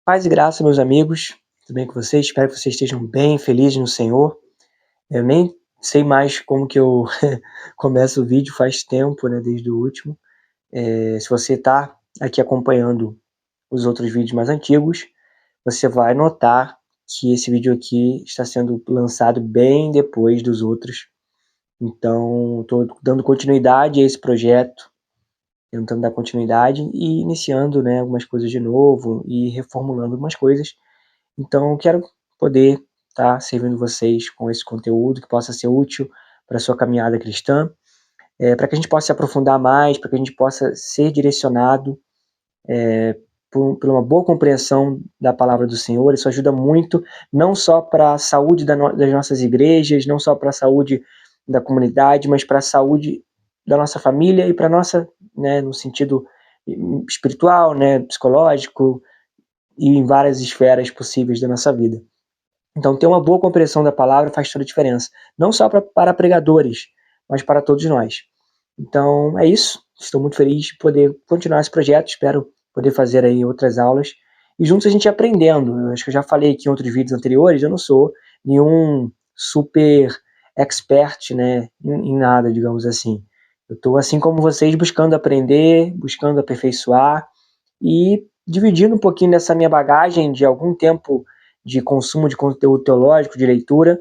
Paz e graça, meus amigos, tudo bem com vocês? Espero que vocês estejam bem, felizes no Senhor. Eu nem sei mais como que eu começo o vídeo, faz tempo, né, desde o último. Se você está aqui acompanhando os outros vídeos mais antigos, você vai notar que esse vídeo aqui está sendo lançado bem depois dos outros. Então, estou dando continuidade a esse projeto, tentando dar continuidade e iniciando, né, algumas coisas de novo e reformulando algumas coisas. Então, quero poder estar servindo vocês com esse conteúdo que possa ser útil para a sua caminhada cristã, para que a gente possa se aprofundar mais, para que a gente possa ser direcionado por uma boa compreensão da palavra do Senhor. Isso ajuda muito, não só para a saúde das nossas igrejas, não só para a saúde da comunidade, mas para a saúde da nossa família e para a nossa, né, no sentido espiritual, né, psicológico e em várias esferas possíveis da nossa vida. Então, ter uma boa compreensão da palavra faz toda a diferença. Não só para pregadores, mas para todos nós. Então, é isso. Estou muito feliz de poder continuar esse projeto. Espero poder fazer aí outras aulas. E juntos a gente aprendendo. Eu acho que eu já falei aqui em outros vídeos anteriores, eu não sou nenhum super expert, né, em nada, digamos assim. Eu estou, assim como vocês, buscando aprender, buscando aperfeiçoar e dividindo um pouquinho dessa minha bagagem de algum tempo de consumo de conteúdo teológico, de leitura,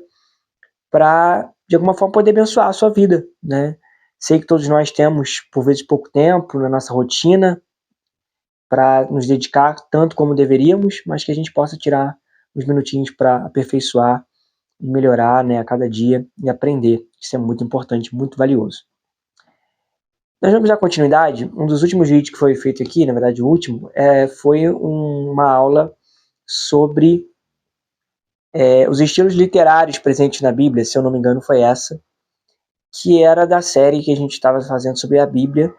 para, de alguma forma, poder abençoar a sua vida, né? Sei que todos nós temos, por vezes, pouco tempo na nossa rotina para nos dedicar tanto como deveríamos, mas que a gente possa tirar uns minutinhos para aperfeiçoar e melhorar, né, a cada dia e aprender. Isso é muito importante, muito valioso. Nós vamos dar continuidade. Um dos últimos vídeos que foi feito aqui, na verdade o último, foi uma aula sobre os estilos literários presentes na Bíblia, se eu não me engano foi essa, que era da série que a gente estava fazendo sobre a Bíblia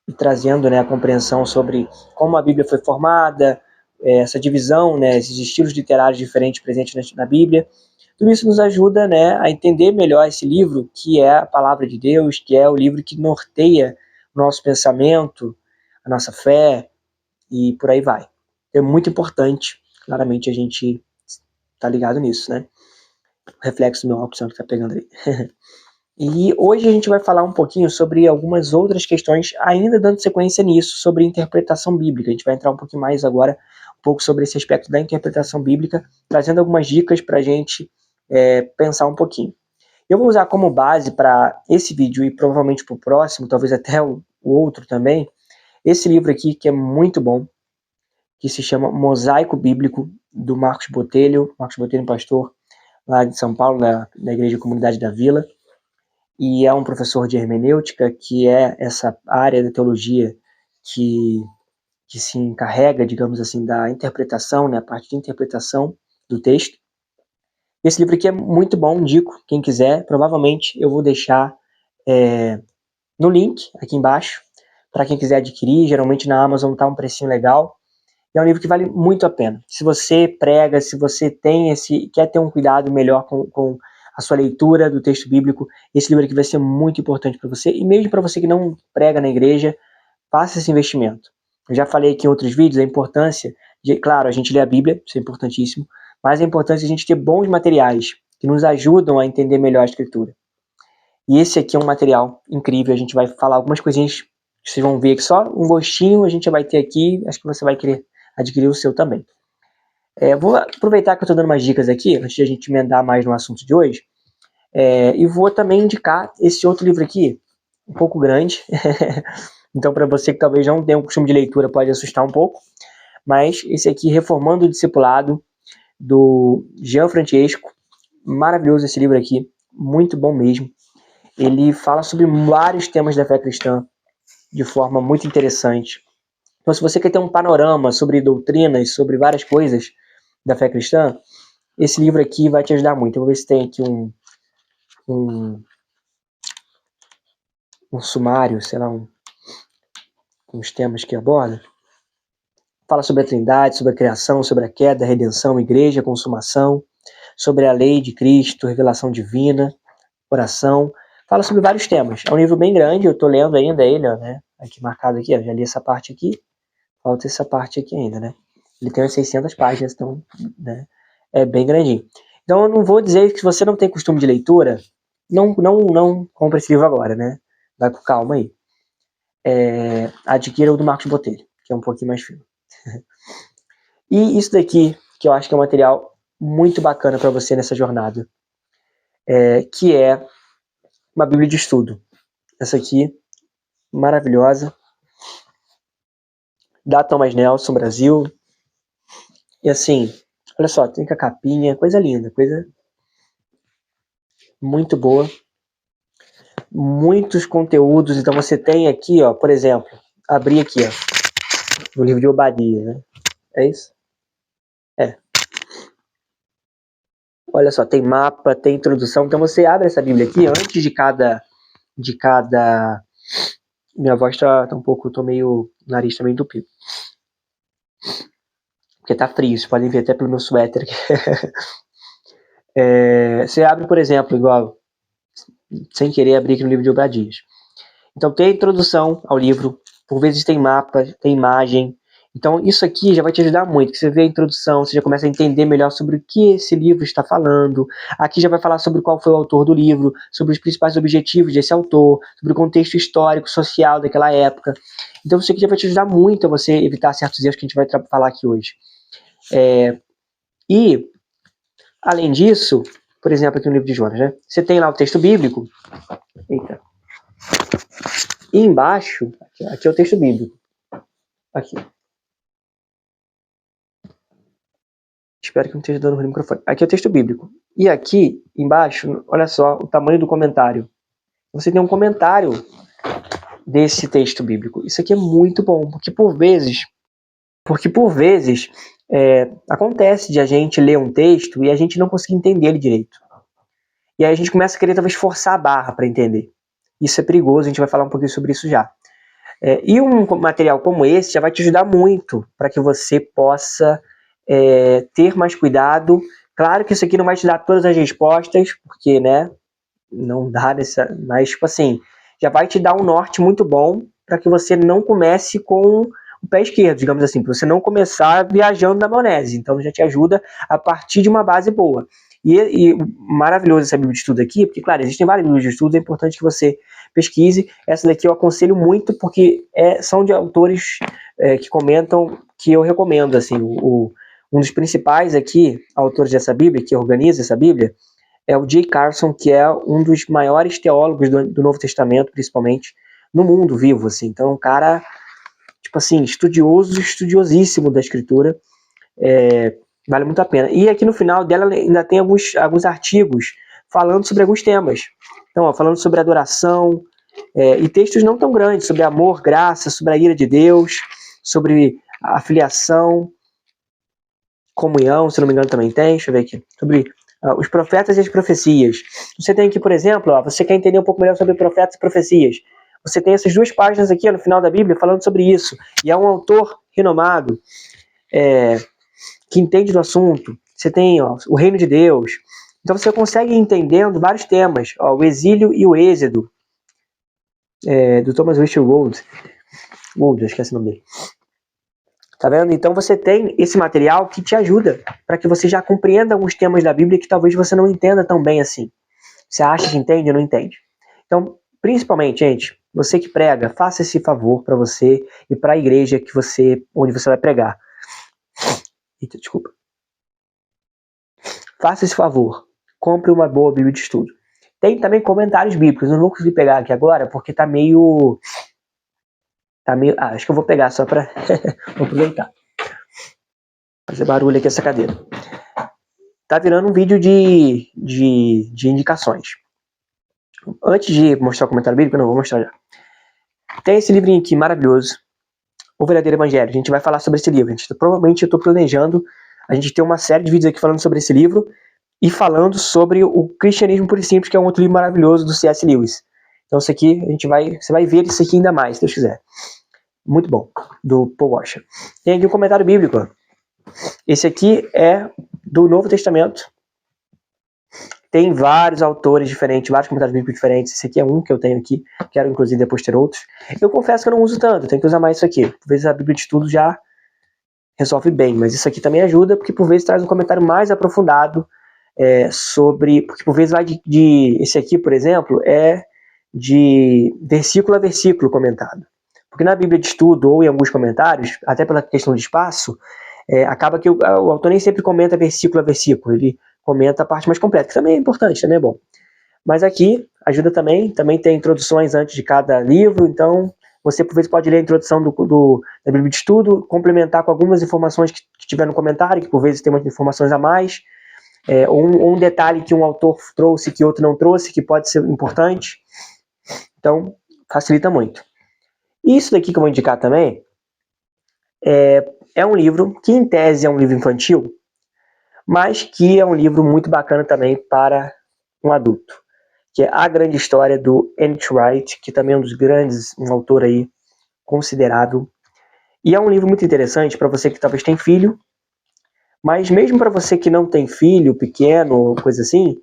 e trazendo, né, a compreensão sobre como a Bíblia foi formada, essa divisão, né, esses estilos literários diferentes presentes na Bíblia. Tudo isso nos ajuda, né, a entender melhor esse livro, que é a Palavra de Deus, que é o livro que norteia o nosso pensamento, a nossa fé e por aí vai. É muito importante, claramente, a gente tá ligado nisso, né? O reflexo do meu óculos que tá pegando ali. E hoje a gente vai falar um pouquinho sobre algumas outras questões, ainda dando sequência nisso, sobre interpretação bíblica. A gente vai entrar um pouquinho mais agora, um pouco sobre esse aspecto da interpretação bíblica, trazendo algumas dicas para a gente pensar um pouquinho. Eu vou usar como base para esse vídeo e provavelmente para o próximo, talvez até o outro também, esse livro aqui que é muito bom, que se chama Mosaico Bíblico, do Marcos Botelho, pastor lá de São Paulo, da Igreja Comunidade da Vila, e é um professor de hermenêutica, que é essa área da teologia que se encarrega, digamos assim, da interpretação, né, a parte de interpretação do texto. Esse livro aqui é muito bom, indico, quem quiser, provavelmente eu vou deixar no link aqui embaixo, para quem quiser adquirir, geralmente na Amazon está um precinho legal, e é um livro que vale muito a pena. Se você prega, se você quer ter um cuidado melhor com a sua leitura do texto bíblico, esse livro aqui vai ser muito importante para você, e mesmo para você que não prega na igreja, faça esse investimento. Eu já falei aqui em outros vídeos a importância de, claro, a gente ler a Bíblia, isso é importantíssimo, mas a importância de a gente ter bons materiais que nos ajudam a entender melhor a Escritura. E esse aqui é um material incrível, a gente vai falar algumas coisinhas que vocês vão ver que só um gostinho a gente vai ter aqui, acho que você vai querer adquirir o seu também. Vou aproveitar que eu estou dando umas dicas aqui, antes de a gente emendar mais no assunto de hoje, e vou também indicar esse outro livro aqui, um pouco grande, então para você que talvez não tenha um costume de leitura pode assustar um pouco, mas esse aqui, Reformando o Discipulado, do Jean Francesco, maravilhoso esse livro aqui, muito bom mesmo. Ele fala sobre vários temas da fé cristã de forma muito interessante. Então, se você quer ter um panorama sobre doutrinas, sobre várias coisas da fé cristã, esse livro aqui vai te ajudar muito. Eu vou ver se tem aqui um sumário, sei lá, uns temas que aborda. Fala sobre a Trindade, sobre a criação, sobre a queda, a redenção, a igreja, a consumação, sobre a lei de Cristo, revelação divina, oração. Fala sobre vários temas. É um livro bem grande, eu estou lendo ainda ele, ó, né? Aqui marcado aqui, ó, já li essa parte aqui. Falta essa parte aqui ainda, né? Ele tem umas 600 páginas, então, né, é bem grandinho. Então eu não vou dizer que se você não tem costume de leitura, não compre esse livro agora, né? Vai com calma aí. Adquira o do Marcos Botelho, que é um pouquinho mais fino. E isso daqui, que eu acho que é um material muito bacana para você nessa jornada, que é uma Bíblia de estudo. Essa aqui, maravilhosa, da Thomas Nelson Brasil. E assim, olha só, tem com a capinha, coisa linda, coisa muito boa. Muitos conteúdos, então você tem aqui, ó, por exemplo, abrir aqui, ó, no livro de Obadias, né? É isso? Olha só, tem mapa, tem introdução, então você abre essa Bíblia aqui antes de cada minha voz tá um pouco, tô meio, o nariz tá meio entupido. Porque tá frio, vocês podem ver até pelo meu suéter aqui. Você abre, por exemplo, igual, sem querer abrir aqui no livro de Obadias. Então tem a introdução ao livro, por vezes tem mapa, tem imagem. Então isso aqui já vai te ajudar muito, que você vê a introdução, você já começa a entender melhor sobre o que esse livro está falando. Aqui já vai falar sobre qual foi o autor do livro, sobre os principais objetivos desse autor, sobre o contexto histórico, social daquela época. Então isso aqui já vai te ajudar muito a você evitar certos erros que a gente vai falar aqui hoje. E, além disso, por exemplo, aqui no livro de Jonas, né? Você tem lá o texto bíblico. Eita. E embaixo, aqui é o texto bíblico. Aqui. Espero que não esteja dando ruim no microfone. Aqui é o texto bíblico. E aqui, embaixo, olha só o tamanho do comentário. Você tem um comentário desse texto bíblico. Isso aqui é muito bom, porque por vezes acontece de a gente ler um texto e a gente não conseguir entender ele direito. E aí a gente começa a querer talvez forçar a barra para entender. Isso é perigoso, a gente vai falar um pouquinho sobre isso já. E um material como esse já vai te ajudar muito para que você possa ter mais cuidado. Claro que isso aqui não vai te dar todas as respostas, porque, né, não dá mas, tipo assim, já vai te dar um norte muito bom para que você não comece com o pé esquerdo, digamos assim, para você não começar viajando na maionese. Então já te ajuda a partir de uma base boa. E maravilhoso essa Bíblia de Estudo aqui, porque, claro, existem várias Bíblias de Estudo, é importante que você pesquise. Essa daqui eu aconselho muito, porque são de autores que comentam, que eu recomendo, assim, um dos principais aqui, autores dessa Bíblia, que organiza essa Bíblia, é o J. Carson, que é um dos maiores teólogos do Novo Testamento, principalmente, no mundo vivo, assim. Então, um cara, tipo assim, estudiosíssimo da Escritura, vale muito a pena. E aqui no final dela ainda tem alguns artigos falando sobre alguns temas. Então, ó, falando sobre adoração, e textos não tão grandes, sobre amor, graça, sobre a ira de Deus, sobre a filiação, comunhão, se não me engano também tem, deixa eu ver aqui, sobre os profetas e as profecias. Você tem aqui, por exemplo, você quer entender um pouco melhor sobre profetas e profecias. Você tem essas duas páginas aqui no final da Bíblia falando sobre isso. E é um autor renomado, que entende do assunto. Você tem o reino de Deus. Então você consegue ir entendendo vários temas. O exílio e o êxodo, do Thomas Richard Wood, eu esqueci o nome dele. Tá vendo? Então você tem esse material que te ajuda para que você já compreenda alguns temas da Bíblia que talvez você não entenda tão bem assim. Você acha que entende ou não entende. Então, principalmente, gente, você que prega, faça esse favor para você e para a igreja onde você vai pregar. Eita, desculpa. Faça esse favor. Compre uma boa Bíblia de estudo. Tem também comentários bíblicos. Eu não vou conseguir pegar aqui agora porque tá meio... acho que eu vou pegar só para vou aproveitar. Fazer barulho aqui essa cadeira. Tá virando um vídeo de indicações. Antes de mostrar o comentário bíblico, eu não vou mostrar já. Tem esse livrinho aqui maravilhoso, O Verdadeiro Evangelho. A gente vai falar sobre esse livro. Provavelmente eu estou planejando a gente ter uma série de vídeos aqui falando sobre esse livro e falando sobre o Cristianismo Puro e Simples, que é um outro livro maravilhoso do C.S. Lewis. Então isso aqui, você vai ver isso aqui ainda mais, se Deus quiser. Muito bom, do Paul Washer. Tem aqui um comentário bíblico. Esse aqui é do Novo Testamento. Tem vários autores diferentes, vários comentários bíblicos diferentes. Esse aqui é um que eu tenho aqui. Quero, inclusive, depois ter outros. Eu confesso que eu não uso tanto. Tenho que usar mais isso aqui. Talvez a Bíblia de Estudo já resolve bem, mas isso aqui também ajuda, porque por vezes traz um comentário mais aprofundado sobre, porque por vezes vai esse aqui, por exemplo, é de versículo a versículo comentado. Porque na Bíblia de Estudo ou em alguns comentários, até pela questão de espaço, acaba que o autor nem sempre comenta versículo a versículo, ele comenta a parte mais completa, que também é importante, também é bom. Mas aqui ajuda também tem introduções antes de cada livro, então você por vezes pode ler a introdução da Bíblia de Estudo, complementar com algumas informações que tiver no comentário, que por vezes tem umas informações a mais, ou um detalhe que um autor trouxe que outro não trouxe, que pode ser importante. Então, facilita muito. E isso daqui que eu vou indicar também é um livro que, em tese, é um livro infantil, mas que é um livro muito bacana também para um adulto, que é A Grande História, do N.T. Wright, que também é um dos grandes, um autor aí considerável. E é um livro muito interessante para você que talvez tem filho, mas mesmo para você que não tem filho pequeno, coisa assim,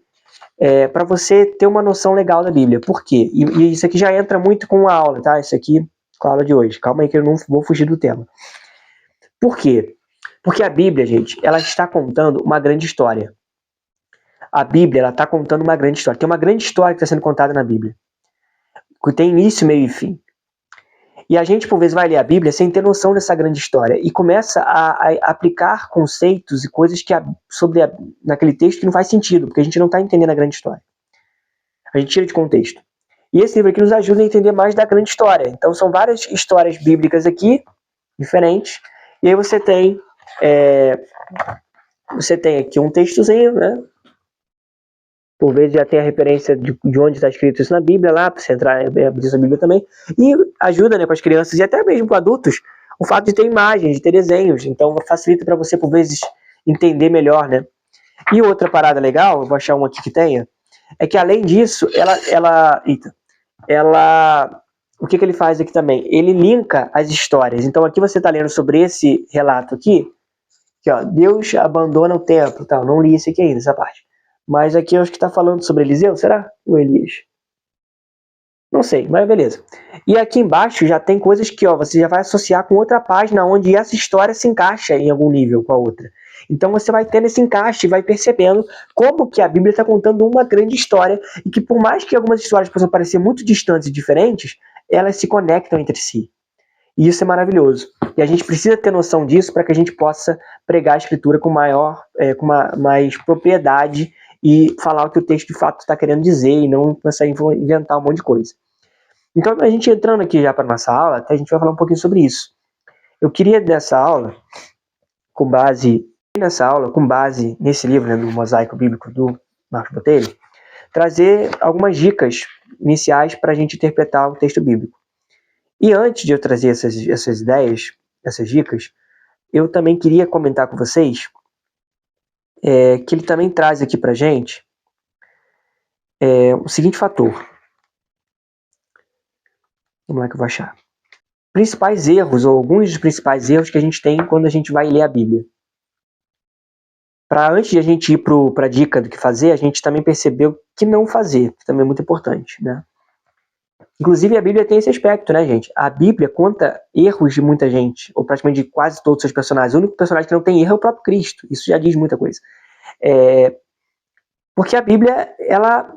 para você ter uma noção legal da Bíblia. Por quê? E isso aqui já entra muito com a aula, tá? Isso aqui com a aula de hoje. Calma aí que eu não vou fugir do tema. Por quê? Porque a Bíblia, gente, ela está contando uma grande história. A Bíblia, ela está contando uma grande história. Tem uma grande história que está sendo contada na Bíblia, que tem início, meio e fim. E a gente, por vezes, vai ler a Bíblia sem ter noção dessa grande história e começa a aplicar conceitos e coisas naquele texto que não faz sentido, porque a gente não está entendendo a grande história. A gente tira de contexto. E esse livro aqui nos ajuda a entender mais da grande história. Então, são várias histórias bíblicas aqui, diferentes, e aí você tem aqui um textozinho, né? Por vezes já tem a referência de onde está escrito isso na Bíblia, lá, para você entrar na Bíblia também. E ajuda, né, para as crianças e até mesmo para adultos, o fato de ter imagens, de ter desenhos. Então, facilita para você, por vezes, entender melhor, né? E outra parada legal, eu vou achar uma aqui que tenha, é que além disso, o que ele faz aqui também? Ele linka as histórias. Então, aqui você está lendo sobre esse relato aqui, que ó, Deus abandona o templo, tal. Não li esse aqui ainda, essa parte. Mas aqui eu acho que está falando sobre Eliseu, será? Ou Elias? Não sei, mas beleza. E aqui embaixo já tem coisas que você já vai associar com outra página onde essa história se encaixa em algum nível com a outra. Então você vai tendo esse encaixe e vai percebendo como que a Bíblia está contando uma grande história e que por mais que algumas histórias possam parecer muito distantes e diferentes, elas se conectam entre si. E isso é maravilhoso. E a gente precisa ter noção disso para que a gente possa pregar a Escritura com mais propriedade e falar o que o texto de fato está querendo dizer e não começar a inventar um monte de coisa. Então, a gente entrando aqui já para a nossa aula, a gente vai falar um pouquinho sobre isso. Eu queria nessa aula, com base nesse livro, né, do Mosaico Bíblico do Marcos Botelho, trazer algumas dicas iniciais para a gente interpretar o texto bíblico. E antes de eu trazer essas ideias, essas dicas, eu também queria comentar com vocês que ele também traz aqui para a gente o seguinte fator. Vamos lá que eu vou achar. Principais erros, ou alguns dos principais erros que a gente tem quando a gente vai ler a Bíblia. Antes de a gente ir para a dica do que fazer, a gente também percebeu que não fazer, que também é muito importante, né? Inclusive a Bíblia tem esse aspecto, né, gente? A Bíblia conta erros de muita gente, ou praticamente de quase todos os seus personagens. O único personagem que não tem erro é o próprio Cristo. Isso já diz muita coisa. Porque a Bíblia, ela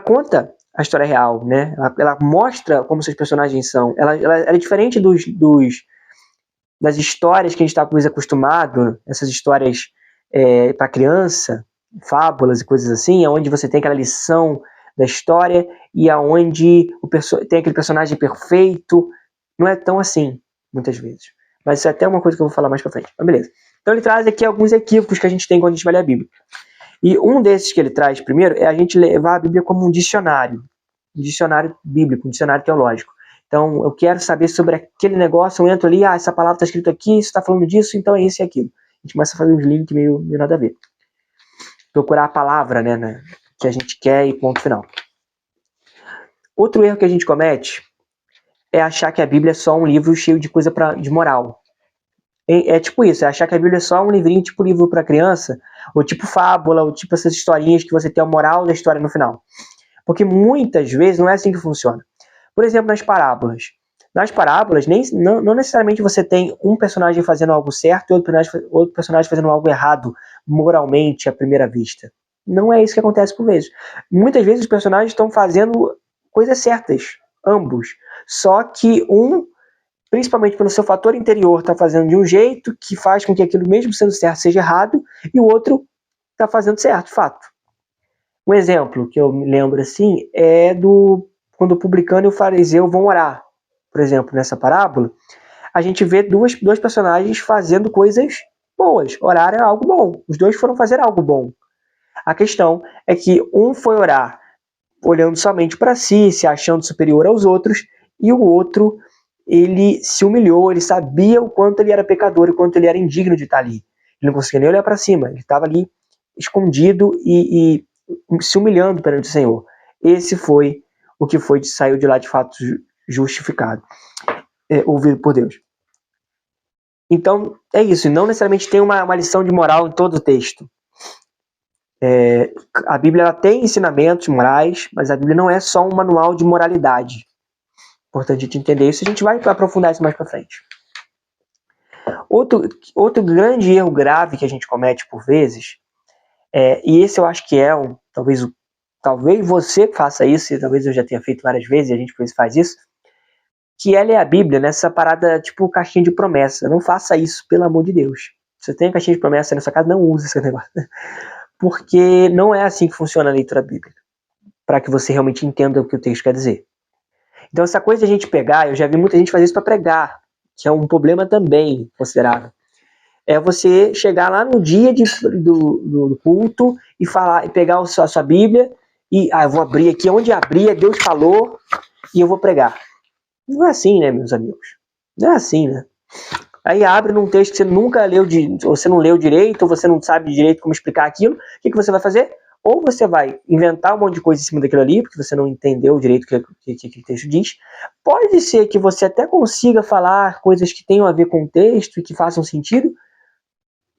conta a história real, né? Ela mostra como seus personagens são. Ela é diferente das histórias que a gente está acostumado, essas histórias para criança, fábulas e coisas assim, onde você tem aquela lição da história e aonde tem aquele personagem perfeito. Não é tão assim, muitas vezes. Mas isso é até uma coisa que eu vou falar mais pra frente. Mas beleza. Então ele traz aqui alguns equívocos que a gente tem quando a gente vai ler a Bíblia. E um desses que ele traz primeiro é a gente levar a Bíblia como um dicionário bíblico, um dicionário teológico. Então eu quero saber sobre aquele negócio, eu entro ali, essa palavra está escrita aqui, isso está falando disso, então é isso e aquilo. A gente começa a fazer uns links meio nada a ver. Procurar a palavra, né, que a gente quer e ponto final. Outro erro que a gente comete é achar que a Bíblia é só um livro cheio de coisa de moral. É tipo isso, é achar que a Bíblia é só um livrinho tipo livro para criança, ou tipo fábula, ou tipo essas historinhas que você tem a moral da história no final. Porque muitas vezes não é assim que funciona. Por exemplo, nas parábolas. Nas parábolas, não necessariamente você tem um personagem fazendo algo certo e outro personagem fazendo algo errado, moralmente, à primeira vista. Não é isso que acontece por vezes. Muitas vezes os personagens estão fazendo coisas certas, ambos. Só que um, principalmente pelo seu fator interior, está fazendo de um jeito que faz com que aquilo, mesmo sendo certo, seja errado, e o outro está fazendo certo, fato. Um exemplo que eu me lembro assim é quando o publicano e o fariseu vão orar. Por exemplo, nessa parábola, a gente vê dois personagens fazendo coisas boas. Orar é algo bom. Os dois foram fazer algo bom. A questão é que um foi orar olhando somente para si, se achando superior aos outros, e o outro, ele se humilhou, ele sabia o quanto ele era pecador, o quanto ele era indigno de estar ali. Ele não conseguia nem olhar para cima, ele estava ali escondido e se humilhando perante o Senhor. Esse foi o que saiu de lá de fato justificado, ouvido por Deus. Então, é isso. Não necessariamente tem uma lição de moral em todo o texto. A Bíblia ela tem ensinamentos morais, mas a Bíblia não é só um manual de moralidade. Importante a gente entender isso. A gente vai aprofundar isso mais para frente. Outro grande erro grave que a gente comete por vezes, e esse eu acho que é talvez você faça isso, e talvez eu já tenha feito várias vezes, e a gente por vezes faz isso, que é ler a Bíblia nessa parada tipo caixinha de promessa. Não faça isso, pelo amor de Deus. Se você tem caixinha de promessa na sua casa, não use esse negócio. Porque não é assim que funciona a leitura bíblica, para que você realmente entenda o que o texto quer dizer. Então essa coisa de a gente pegar, eu já vi muita gente fazer isso para pregar, que é um problema também considerável. É você chegar lá no dia do culto e pegar a sua Bíblia e eu vou abrir aqui, onde abrir, Deus falou e eu vou pregar. Não é assim, né, meus amigos? Não é assim, né? Aí abre num texto que você nunca leu, ou você não leu direito, ou você não sabe direito como explicar aquilo. O que você vai fazer? Ou você vai inventar um monte de coisa em cima daquilo ali, porque você não entendeu direito o que aquele texto diz. Pode ser que você até consiga falar coisas que tenham a ver com o texto e que façam sentido,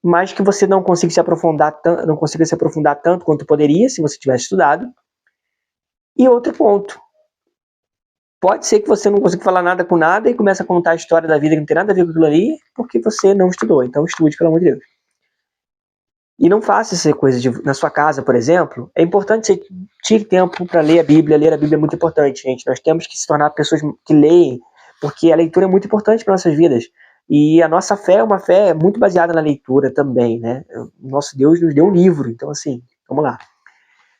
mas que você não consiga se aprofundar tanto quanto poderia se você tivesse estudado. E outro ponto. Pode ser que você não consiga falar nada com nada e comece a contar a história da vida que não tem nada a ver com aquilo ali, porque você não estudou. Então estude, pelo amor de Deus. E não faça essa coisa na sua casa, por exemplo. É importante que você tire tempo para ler a Bíblia. Ler a Bíblia é muito importante, gente. Nós temos que se tornar pessoas que leem, porque a leitura é muito importante para nossas vidas. E a nossa fé é uma fé muito baseada na leitura também, né? O nosso Deus nos deu um livro, então assim, vamos lá.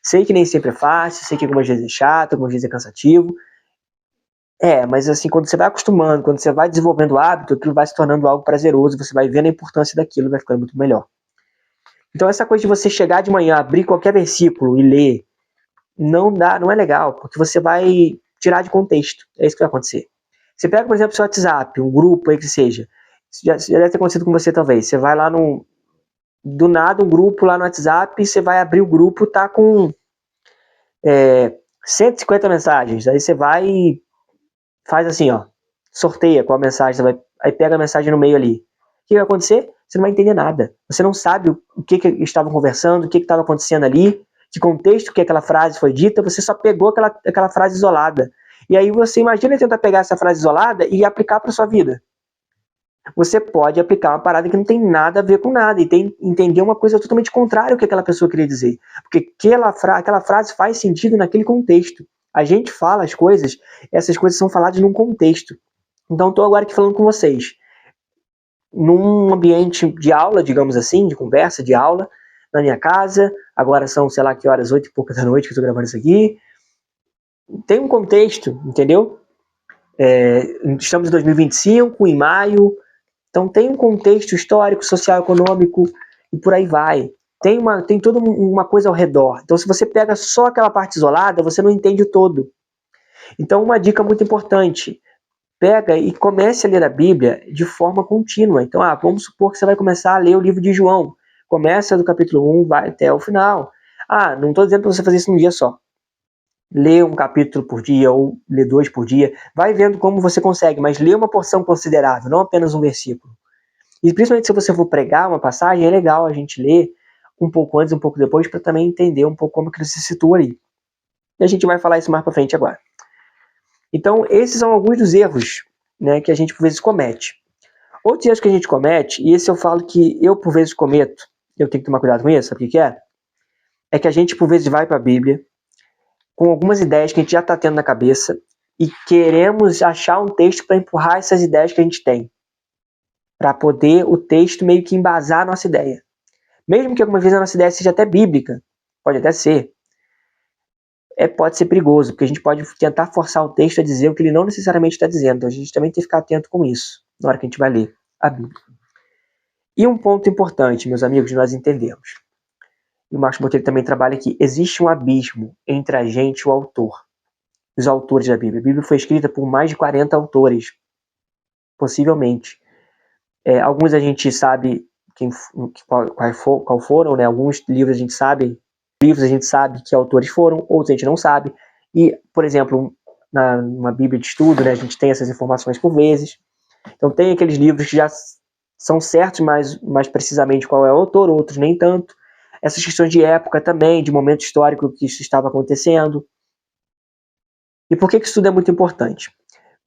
Sei que nem sempre é fácil, sei que algumas vezes é chato, algumas vezes é cansativo. Mas assim, quando você vai acostumando, quando você vai desenvolvendo o hábito, aquilo vai se tornando algo prazeroso, você vai vendo a importância daquilo, vai ficando muito melhor. Então essa coisa de você chegar de manhã, abrir qualquer versículo e ler, não é legal, porque você vai tirar de contexto. É isso que vai acontecer. Você pega, por exemplo, o seu WhatsApp, um grupo aí que seja, já deve ter acontecido com você talvez, você vai lá do nada um grupo lá no WhatsApp, você vai abrir o grupo, tá com 150 mensagens, aí você vai e faz assim, ó, sorteia qual a mensagem, aí pega a mensagem no meio ali. O que vai acontecer? Você não vai entender nada. Você não sabe o que estavam conversando, o que estava acontecendo ali, que contexto que aquela frase foi dita, você só pegou aquela frase isolada. E aí você imagina tentar pegar essa frase isolada e aplicar para sua vida. Você pode aplicar uma parada que não tem nada a ver com nada e entender uma coisa totalmente contrária ao que aquela pessoa queria dizer. Porque aquela frase faz sentido naquele contexto. A gente fala as coisas, essas coisas são faladas num contexto. Então estou agora aqui falando com vocês. Num ambiente de aula, digamos assim, de conversa, de aula, na minha casa, agora são, sei lá que horas, 8 e pouca da noite que eu estou gravando isso aqui. Tem um contexto, entendeu? Estamos em 2025, em maio, então tem um contexto histórico, social, econômico e por aí vai. Tem toda uma coisa ao redor. Então se você pega só aquela parte isolada, você não entende o todo. Então uma dica muito importante, pega e comece a ler a Bíblia de forma contínua. Então, vamos supor que você vai começar a ler o livro de João. Começa do capítulo 1, vai até o final. Não estou dizendo para você fazer isso num dia só. Lê um capítulo por dia ou lê 2 por dia. Vai vendo como você consegue, mas lê uma porção considerável, não apenas um versículo. E principalmente se você for pregar uma passagem, é legal a gente ler um pouco antes, um pouco depois, para também entender um pouco como que ele se situa ali. E a gente vai falar isso mais para frente agora. Então, esses são alguns dos erros né, que a gente por vezes comete. Outros erros que a gente comete, e esse eu falo que eu por vezes cometo, eu tenho que tomar cuidado com isso, sabe o que é? É que a gente por vezes vai para a Bíblia com algumas ideias que a gente já está tendo na cabeça e queremos achar um texto para empurrar essas ideias que a gente tem, para poder o texto meio que embasar a nossa ideia. Mesmo que algumas vezes a nossa ideia seja até bíblica, pode até ser, pode ser perigoso, porque a gente pode tentar forçar o texto a dizer o que ele não necessariamente está dizendo. Então a gente também tem que ficar atento com isso, na hora que a gente vai ler a Bíblia. E um ponto importante, meus amigos, nós entendemos, e o Marcos Botelho também trabalha aqui, existe um abismo entre a gente e o autor, os autores da Bíblia. A Bíblia foi escrita por mais de 40 autores, possivelmente. Alguns a gente sabe qual foram, né? Alguns livros a gente sabe que autores foram, outros a gente não sabe. E, por exemplo, numa Bíblia de estudo, né, a gente tem essas informações por vezes. Então tem aqueles livros que já são certos, mais precisamente qual é o autor, outros nem tanto. Essas questões de época também, de momento histórico que isso estava acontecendo. E por que isso tudo é muito importante?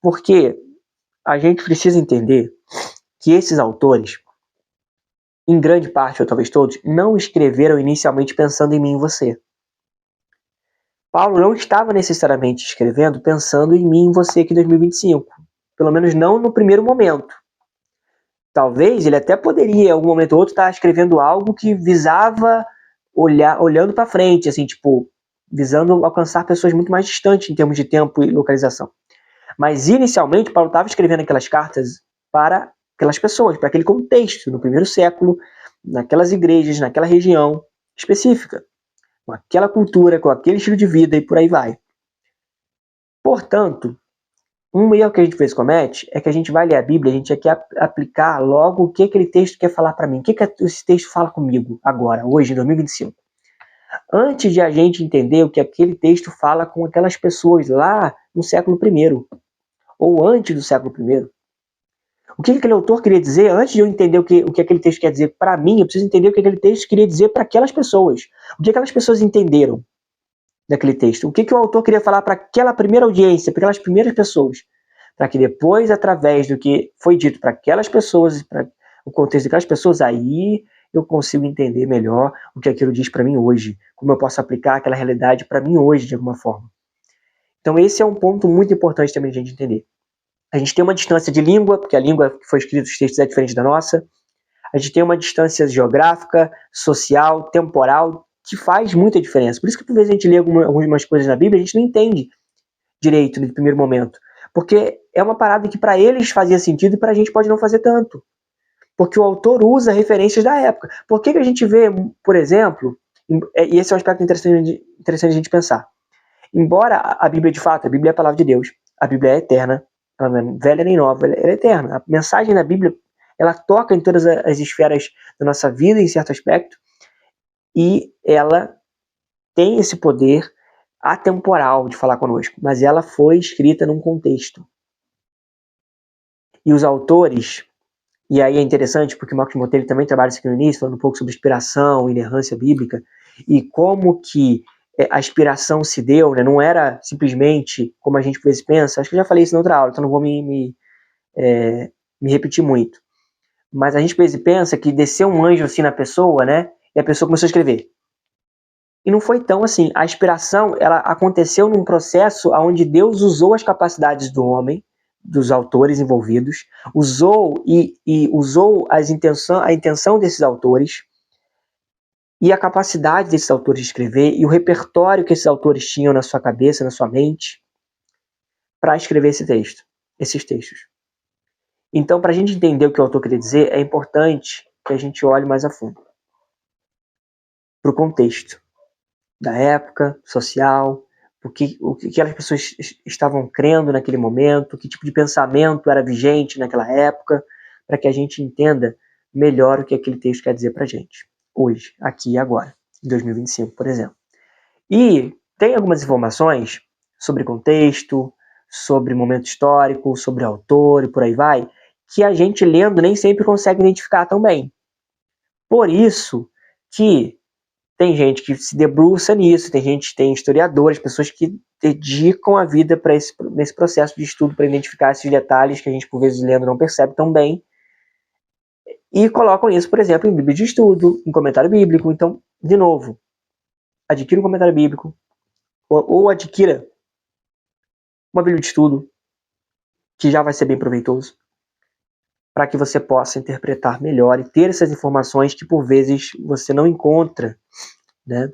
Porque a gente precisa entender que esses autores, em grande parte, ou talvez todos, não escreveram inicialmente pensando em mim e você. Paulo não estava necessariamente escrevendo pensando em mim e você aqui em 2025. Pelo menos não no primeiro momento. Talvez ele até poderia, em algum momento ou outro, estar escrevendo algo que visava olhando para frente, assim, tipo, visando alcançar pessoas muito mais distantes em termos de tempo e localização. Mas, inicialmente, Paulo estava escrevendo aquelas cartas para aquelas pessoas, para aquele contexto, no primeiro século, naquelas igrejas, naquela região específica, com aquela cultura, com aquele estilo de vida e por aí vai. Portanto, um erro que a gente às vezes comete é que a gente vai ler a Bíblia, a gente já quer aplicar logo o que aquele texto quer falar para mim. O que esse texto fala comigo agora, hoje, em 2025? Antes de a gente entender o que aquele texto fala com aquelas pessoas lá no século I, ou antes do século I. O que aquele autor queria dizer, antes de eu entender o que aquele texto quer dizer para mim, eu preciso entender o que aquele texto queria dizer para aquelas pessoas. O que aquelas pessoas entenderam daquele texto. O que o autor queria falar para aquela primeira audiência, para aquelas primeiras pessoas. Para que depois, através do que foi dito para aquelas pessoas, para o contexto daquelas pessoas, aí eu consigo entender melhor o que aquilo diz para mim hoje. Como eu posso aplicar aquela realidade para mim hoje, de alguma forma. Então esse é um ponto muito importante também de a gente entender. A gente tem uma distância de língua, porque a língua que foi escrita nos textos é diferente da nossa. A gente tem uma distância geográfica, social, temporal, que faz muita diferença. Por isso que, por vezes, a gente lê algumas coisas na Bíblia, a gente não entende direito no primeiro momento. Porque é uma parada que para eles fazia sentido e para a gente pode não fazer tanto. Porque o autor usa referências da época. Por que a gente vê, por exemplo, e esse é um aspecto interessante a gente pensar. Embora a Bíblia, de fato, a Bíblia é a palavra de Deus, a Bíblia é eterna, ela não é velha nem nova, ela é eterna. A mensagem da Bíblia, ela toca em todas as esferas da nossa vida, em certo aspecto, e ela tem esse poder atemporal de falar conosco, mas ela foi escrita num contexto. E os autores, e aí é interessante porque o Marcos Botelho também trabalha isso aqui no início, falando um pouco sobre inspiração, inerrância bíblica, e como que a inspiração se deu, né? Não era simplesmente como a gente às vezes pensa. Acho que eu já falei isso na outra aula, então não vou me repetir muito. Mas a gente às vezes pensa que desceu um anjo assim na pessoa, né? E a pessoa começou a escrever. E não foi tão assim. A inspiração, ela aconteceu num processo onde Deus usou as capacidades do homem, dos autores envolvidos, usou a intenção desses autores e a capacidade desses autores de escrever e o repertório que esses autores tinham na sua cabeça, na sua mente, para escrever esses textos. Então, para a gente entender o que o autor queria dizer, é importante que a gente olhe mais a fundo para o contexto da época social, o que aquelas pessoas estavam crendo naquele momento, que tipo de pensamento era vigente naquela época, para que a gente entenda melhor o que aquele texto quer dizer para a gente, hoje, aqui e agora, em 2025, por exemplo. E tem algumas informações sobre contexto, sobre momento histórico, sobre autor e por aí vai, que a gente lendo nem sempre consegue identificar tão bem. Por isso que tem gente que se debruça nisso, tem historiadores, pessoas que dedicam a vida para nesse processo de estudo, para identificar esses detalhes que a gente, por vezes, lendo, não percebe tão bem, e colocam isso, por exemplo, em Bíblia de estudo, em comentário bíblico. Então, de novo, adquira um comentário bíblico, ou adquira uma Bíblia de estudo, que já vai ser bem proveitoso, para que você possa interpretar melhor e ter essas informações que, por vezes, você não encontra, né?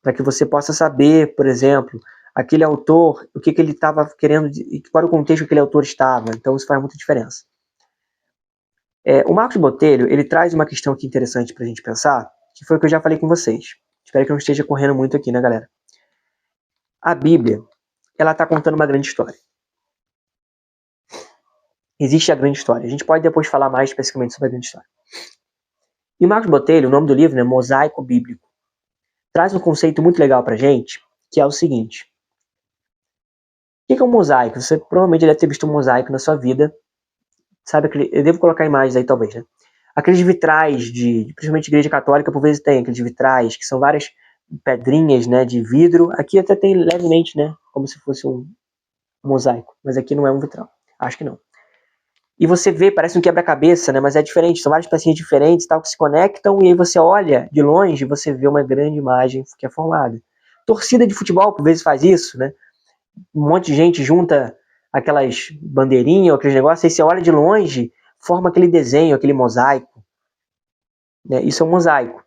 Para que você possa saber, por exemplo, aquele autor, o que ele estava querendo, qual era o contexto que aquele autor estava. Então, isso faz muita diferença. O Marcos Botelho, ele traz uma questão aqui interessante para a gente pensar, que foi o que eu já falei com vocês. Espero que não esteja correndo muito aqui, né, galera? A Bíblia, ela está contando uma grande história. Existe a grande história. A gente pode depois falar mais especificamente sobre a grande história. E o Marcos Botelho, o nome do livro é Mosaico Bíblico. Traz um conceito muito legal pra gente, que é o seguinte. O que é um mosaico? Você provavelmente deve ter visto um mosaico na sua vida. Sabe, eu devo colocar imagens aí talvez, né? Aqueles vitrais, principalmente igreja católica, por vezes tem aqueles vitrais, que são várias pedrinhas, né, de vidro. Aqui até tem levemente, né, como se fosse um mosaico. Mas aqui não é um vitral. Acho que não. E você vê, parece um quebra-cabeça, né? Mas é diferente, são várias pecinhas diferentes, tal, que se conectam, e aí você olha de longe e você vê uma grande imagem que é formada. Torcida de futebol, por vezes, faz isso, né? Um monte de gente junta aquelas bandeirinhas, aqueles negócios, aí você olha de longe, forma aquele desenho, aquele mosaico. Né? Isso é um mosaico.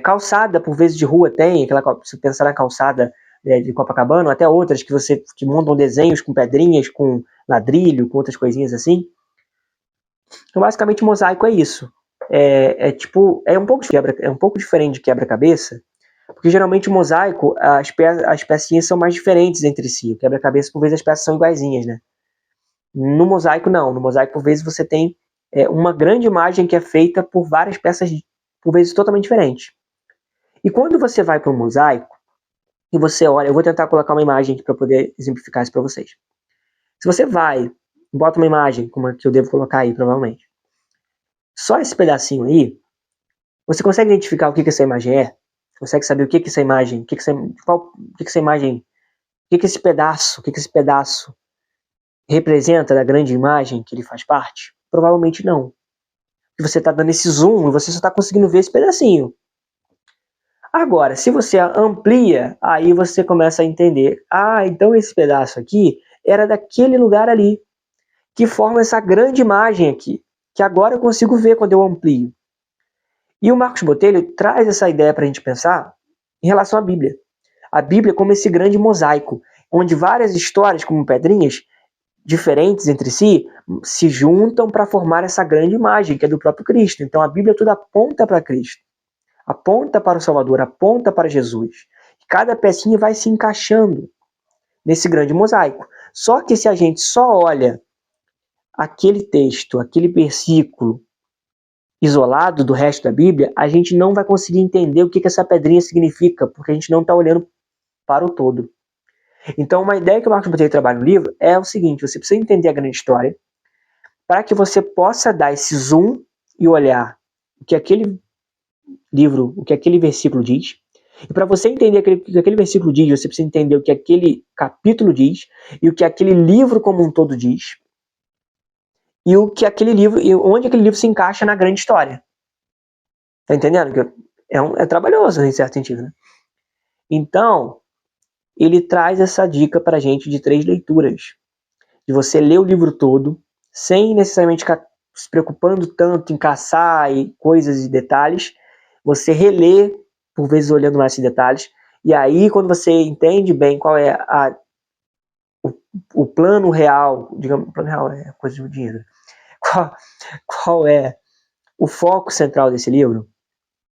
Calçada, por vezes, de rua tem, se você pensar na calçada de Copacabana, ou até outras que montam desenhos com pedrinhas, com ladrilho, com outras coisinhas assim. Então, basicamente, o mosaico é isso. É um pouco diferente de quebra-cabeça, porque geralmente o mosaico, as pecinhas são mais diferentes entre si. O quebra-cabeça, por vezes, as peças são iguaizinhas, né? No mosaico, não. No mosaico, por vezes, você tem uma grande imagem que é feita por várias peças, por vezes, totalmente diferentes. E quando você vai para um mosaico, e você olha, eu vou tentar colocar uma imagem aqui para poder exemplificar isso para vocês. Se você vai, bota uma imagem, como a que eu devo colocar aí, provavelmente. Só esse pedacinho aí, você consegue identificar o que essa imagem é? Consegue saber o que essa imagem, o que essa imagem, o que esse pedaço representa da grande imagem que ele faz parte? Provavelmente não. E você está dando esse zoom e você só está conseguindo ver esse pedacinho. Agora, se você amplia, aí você começa a entender. Ah, então esse pedaço aqui era daquele lugar ali, que forma essa grande imagem aqui, que agora eu consigo ver quando eu amplio. E o Marcos Botelho traz essa ideia para a gente pensar em relação à Bíblia. A Bíblia como esse grande mosaico, onde várias histórias, como pedrinhas, diferentes entre si, se juntam para formar essa grande imagem, que é do próprio Cristo. Então a Bíblia toda aponta para Cristo, aponta para o Salvador, aponta para Jesus. Cada pecinha vai se encaixando nesse grande mosaico. Só que se a gente só olha aquele texto, aquele versículo, isolado do resto da Bíblia, a gente não vai conseguir entender o que essa pedrinha significa, porque a gente não está olhando para o todo. Então, uma ideia que o Marcos Botelho trabalha no livro é o seguinte: você precisa entender a grande história para que você possa dar esse zoom e olhar o que aquele livro, o que aquele versículo diz. E para você entender o que aquele versículo diz, você precisa entender o que aquele capítulo diz e o que aquele livro como um todo diz. E o que aquele livro, e onde aquele livro se encaixa na grande história. Tá entendendo? É trabalhoso, em certo sentido, né? Então, ele traz essa dica pra gente de 3 leituras. De você ler o livro todo, sem necessariamente ficar se preocupando tanto em caçar e coisas e detalhes. Você relê, por vezes olhando mais esses detalhes. E aí, quando você entende bem qual é o plano real, digamos, o plano real é coisa de dinheiro. Qual é o foco central desse livro?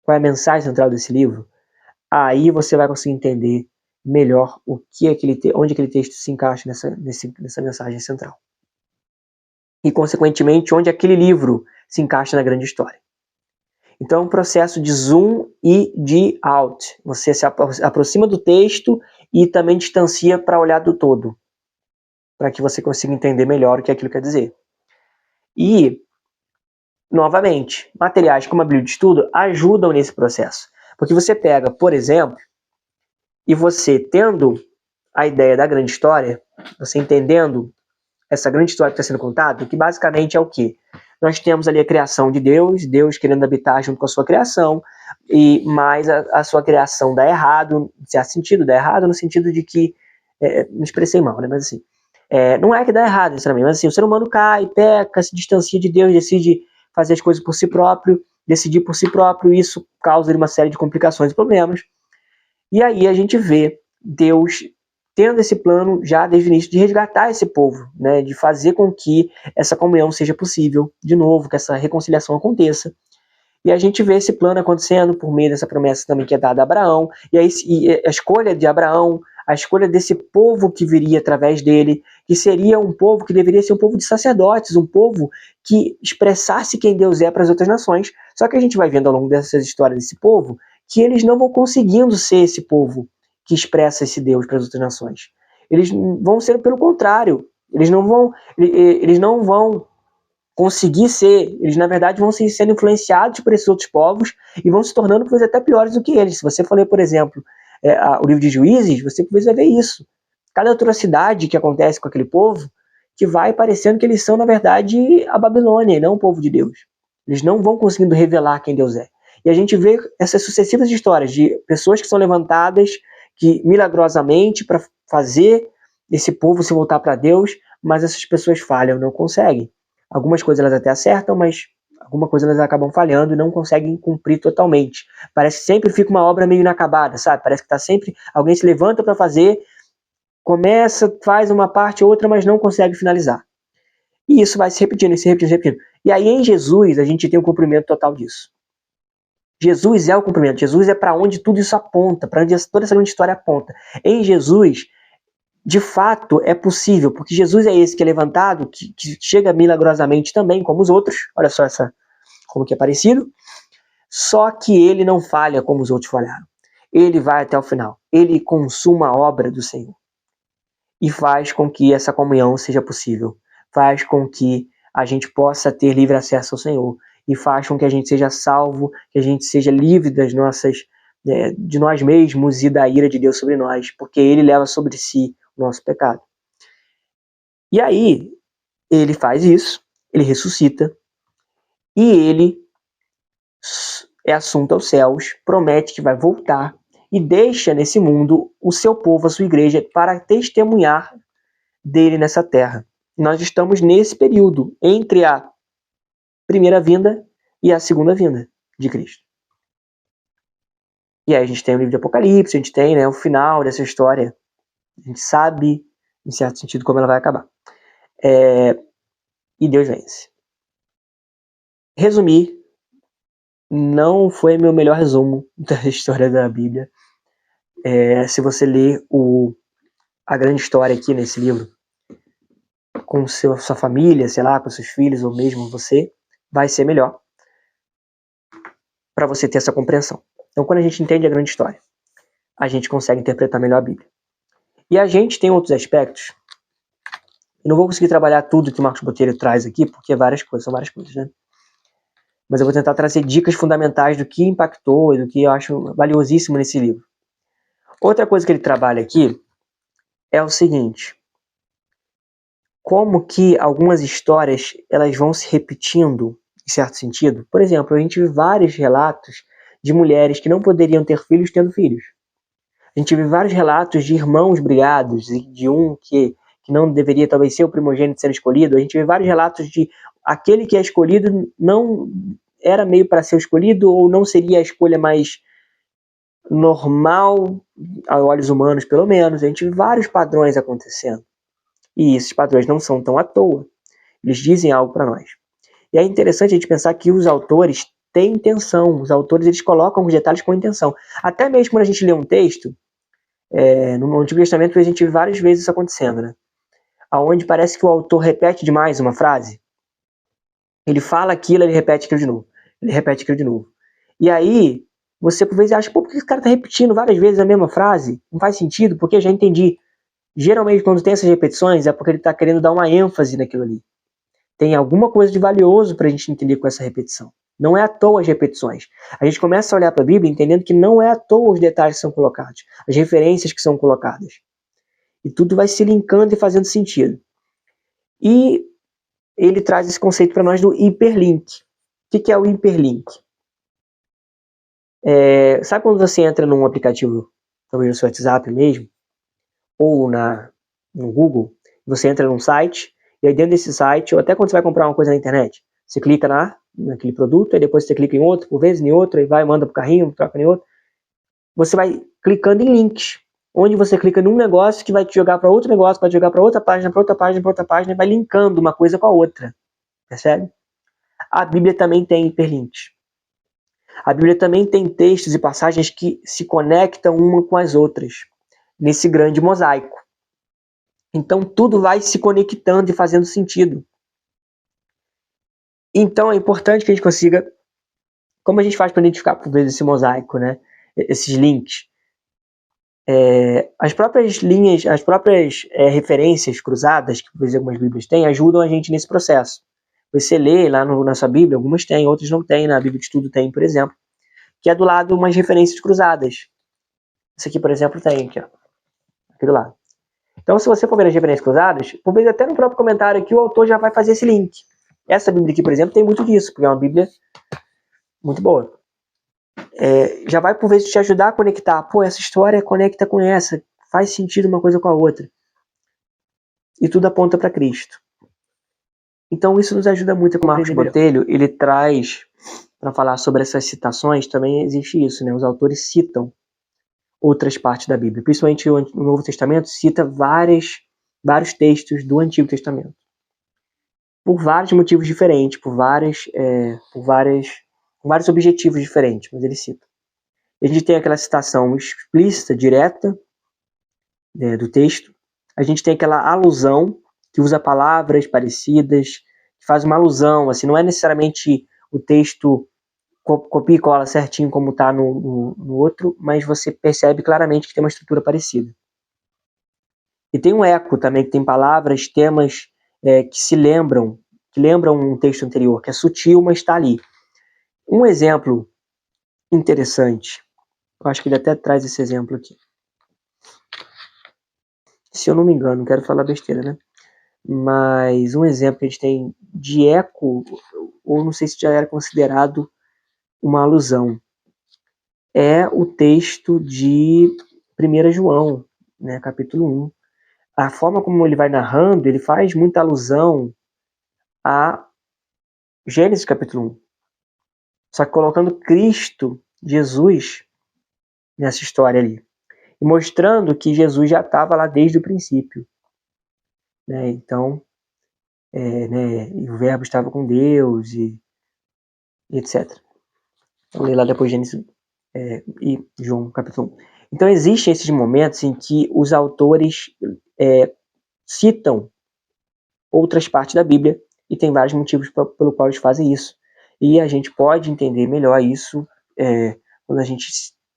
Qual é a mensagem central desse livro? Aí você vai conseguir entender melhor onde aquele texto se encaixa nessa mensagem central. E, consequentemente, onde aquele livro se encaixa na grande história. Então, é um processo de zoom e de out. Você se aproxima do texto e também distancia para olhar do todo, para que você consiga entender melhor o que aquilo quer dizer. E, novamente, materiais como a Bíblia de Estudo ajudam nesse processo. Porque você pega, por exemplo, e você tendo a ideia da grande história, você entendendo essa grande história que está sendo contada, que basicamente é o quê? Nós temos ali a criação de Deus, Deus querendo habitar junto com a sua criação, mas a sua criação dá errado, em certo sentido, dá errado no sentido de que, me expressei mal, né? Mas assim, não é que dá errado, sinceramente, mas assim, o ser humano cai, peca, se distancia de Deus, decide fazer as coisas por si próprio, decidir por si próprio, e isso causa uma série de complicações e problemas. E aí a gente vê Deus tendo esse plano já desde o início de resgatar esse povo, né, de fazer com que essa comunhão seja possível de novo, que essa reconciliação aconteça. E a gente vê esse plano acontecendo por meio dessa promessa também que é dada a Abraão, e a escolha de Abraão, a escolha desse povo que viria através dele, que seria um povo que deveria ser um povo de sacerdotes, um povo que expressasse quem Deus é para as outras nações. Só que a gente vai vendo ao longo dessas histórias desse povo que eles não vão conseguindo ser esse povo que expressa esse Deus para as outras nações. Eles vão ser pelo contrário. Eles não vão conseguir ser, eles na verdade vão sendo influenciados por esses outros povos e vão se tornando coisas até piores do que eles. Se você for ler, por exemplo, o livro de Juízes, você vai ver isso. Cada atrocidade que acontece com aquele povo, que vai parecendo que eles são, na verdade, a Babilônia e não o povo de Deus. Eles não vão conseguindo revelar quem Deus é. E a gente vê essas sucessivas histórias de pessoas que são levantadas que milagrosamente para fazer esse povo se voltar para Deus, mas essas pessoas falham, não conseguem. Algumas coisas elas até acertam, mas alguma coisa elas acabam falhando e não conseguem cumprir totalmente. Parece que sempre fica uma obra meio inacabada, sabe? Parece que tá sempre alguém se levanta para fazer, começa, faz uma parte ou outra, mas não consegue finalizar. E isso vai se repetindo, se repetindo, se repetindo. E aí em Jesus a gente tem o cumprimento total disso. Jesus é o cumprimento, Jesus é para onde tudo isso aponta, para onde toda essa grande história aponta. Em Jesus, de fato, é possível, porque Jesus é esse que é levantado, que chega milagrosamente também, como os outros, olha só como que é parecido, só que ele não falha como os outros falharam. Ele vai até o final, ele consuma a obra do Senhor e faz com que essa comunhão seja possível, faz com que a gente possa ter livre acesso ao Senhor, e faz com que a gente seja salvo, que a gente seja livre das nossas, de nós mesmos e da ira de Deus sobre nós, porque ele leva sobre si o nosso pecado. E aí, ele faz isso, ele ressuscita, e ele é assunto aos céus, promete que vai voltar, e deixa nesse mundo o seu povo, a sua igreja, para testemunhar dele nessa terra. Nós estamos nesse período, entre a primeira vinda e a segunda vinda de Cristo. E aí a gente tem o livro de Apocalipse, a gente tem, o final dessa história. A gente sabe, em certo sentido, como ela vai acabar. E Deus vence. Resumir, não foi meu melhor resumo da história da Bíblia. Se você ler a grande história aqui nesse livro, com sua família, sei lá, com seus filhos, ou mesmo você, vai ser melhor para você ter essa compreensão. Então, quando a gente entende a grande história, a gente consegue interpretar melhor a Bíblia. E a gente tem outros aspectos. Eu não vou conseguir trabalhar tudo que o Marcos Botelho traz aqui, porque são várias coisas, né? Mas eu vou tentar trazer dicas fundamentais do que impactou e do que eu acho valiosíssimo nesse livro. Outra coisa que ele trabalha aqui é o seguinte: como que algumas histórias elas vão se repetindo, em certo sentido. Por exemplo, a gente vê vários relatos de mulheres que não poderiam ter filhos tendo filhos. A gente vê vários relatos de irmãos brigados, de um que não deveria talvez ser o primogênito sendo escolhido. A gente vê vários relatos de aquele que é escolhido não era meio para ser escolhido, ou não seria a escolha mais normal, a olhos humanos pelo menos. A gente vê vários padrões acontecendo. E esses padrões não são tão à toa. Eles dizem algo para nós. E é interessante a gente pensar que os autores têm intenção. Os autores eles colocam os detalhes com intenção. Até mesmo quando a gente lê um texto, no Antigo Testamento a gente vê várias vezes isso acontecendo, né? Onde parece que o autor repete demais uma frase. Ele fala aquilo, ele repete aquilo de novo. Ele repete aquilo de novo. E aí, você por vezes acha, por que esse cara está repetindo várias vezes a mesma frase? Não faz sentido, porque eu já entendi. Geralmente, quando tem essas repetições, é porque ele está querendo dar uma ênfase naquilo ali. Tem alguma coisa de valioso para a gente entender com essa repetição. Não é à toa as repetições. A gente começa a olhar para a Bíblia entendendo que não é à toa os detalhes que são colocados, as referências que são colocadas. E tudo vai se linkando e fazendo sentido. E ele traz esse conceito para nós do hiperlink. O que é o hiperlink? Sabe quando você entra num aplicativo, talvez no seu WhatsApp mesmo, ou no Google, você entra num site, e aí dentro desse site, ou até quando você vai comprar uma coisa na internet, você clica naquele produto, aí depois você clica em outro, por vezes em outro, aí vai, manda pro carrinho, troca em outro. Você vai clicando em links, onde você clica num negócio que vai te jogar para outro negócio, vai te jogar para outra página, para outra página, para outra página, e vai linkando uma coisa com a outra. Percebe? A Bíblia também tem hiperlinks. A Bíblia também tem textos e passagens que se conectam uma com as outras, nesse grande mosaico. Então tudo vai se conectando e fazendo sentido. Então é importante que a gente consiga, como a gente faz para identificar por vezes esse mosaico, né? Esses links. As próprias linhas, as próprias referências cruzadas, que por vezes algumas Bíblias têm, ajudam a gente nesse processo. Você lê lá na sua Bíblia, algumas tem, outras não tem, na Bíblia de Estudo tem, por exemplo, que é do lado umas referências cruzadas. Isso aqui, por exemplo, tem aqui, ó, aqui do lado. Então, se você for ver as referências cruzadas, por vezes até no próprio comentário aqui, o autor já vai fazer esse link. Essa Bíblia aqui, por exemplo, tem muito disso, porque é uma Bíblia muito boa. Já vai, por vezes, te ajudar a conectar. Pô, essa história conecta com essa, faz sentido uma coisa com a outra. E tudo aponta para Cristo. Então, isso nos ajuda muito. Com o Marcos Botelho, ele traz, para falar sobre essas citações, também existe isso, né? Os autores citam outras partes da Bíblia. Principalmente o Novo Testamento cita vários textos do Antigo Testamento. Por vários motivos diferentes, com vários objetivos diferentes, mas ele cita. A gente tem aquela citação explícita, direta, do texto. A gente tem aquela alusão, que usa palavras parecidas, que faz uma alusão, assim, não é necessariamente o texto copia e cola certinho como está no outro, mas você percebe claramente que tem uma estrutura parecida. E tem um eco também, que tem palavras, temas que lembram um texto anterior, que é sutil, mas está ali. Um exemplo interessante, eu acho que ele até traz esse exemplo aqui. Se eu não me engano, não quero falar besteira, né? Mas um exemplo que a gente tem de eco, ou não sei se já era considerado uma alusão, é o texto de 1 João, né, capítulo 1. A forma como ele vai narrando, ele faz muita alusão a Gênesis capítulo 1. Só que colocando Cristo, Jesus, nessa história ali. E mostrando que Jesus já estava lá desde o princípio. Né? Então, e o verbo estava com Deus e etc. Vou ler lá depois Gênesis e João capítulo 1. Então existem esses momentos em que os autores citam outras partes da Bíblia e tem vários motivos pelo qual eles fazem isso. E a gente pode entender melhor isso quando a gente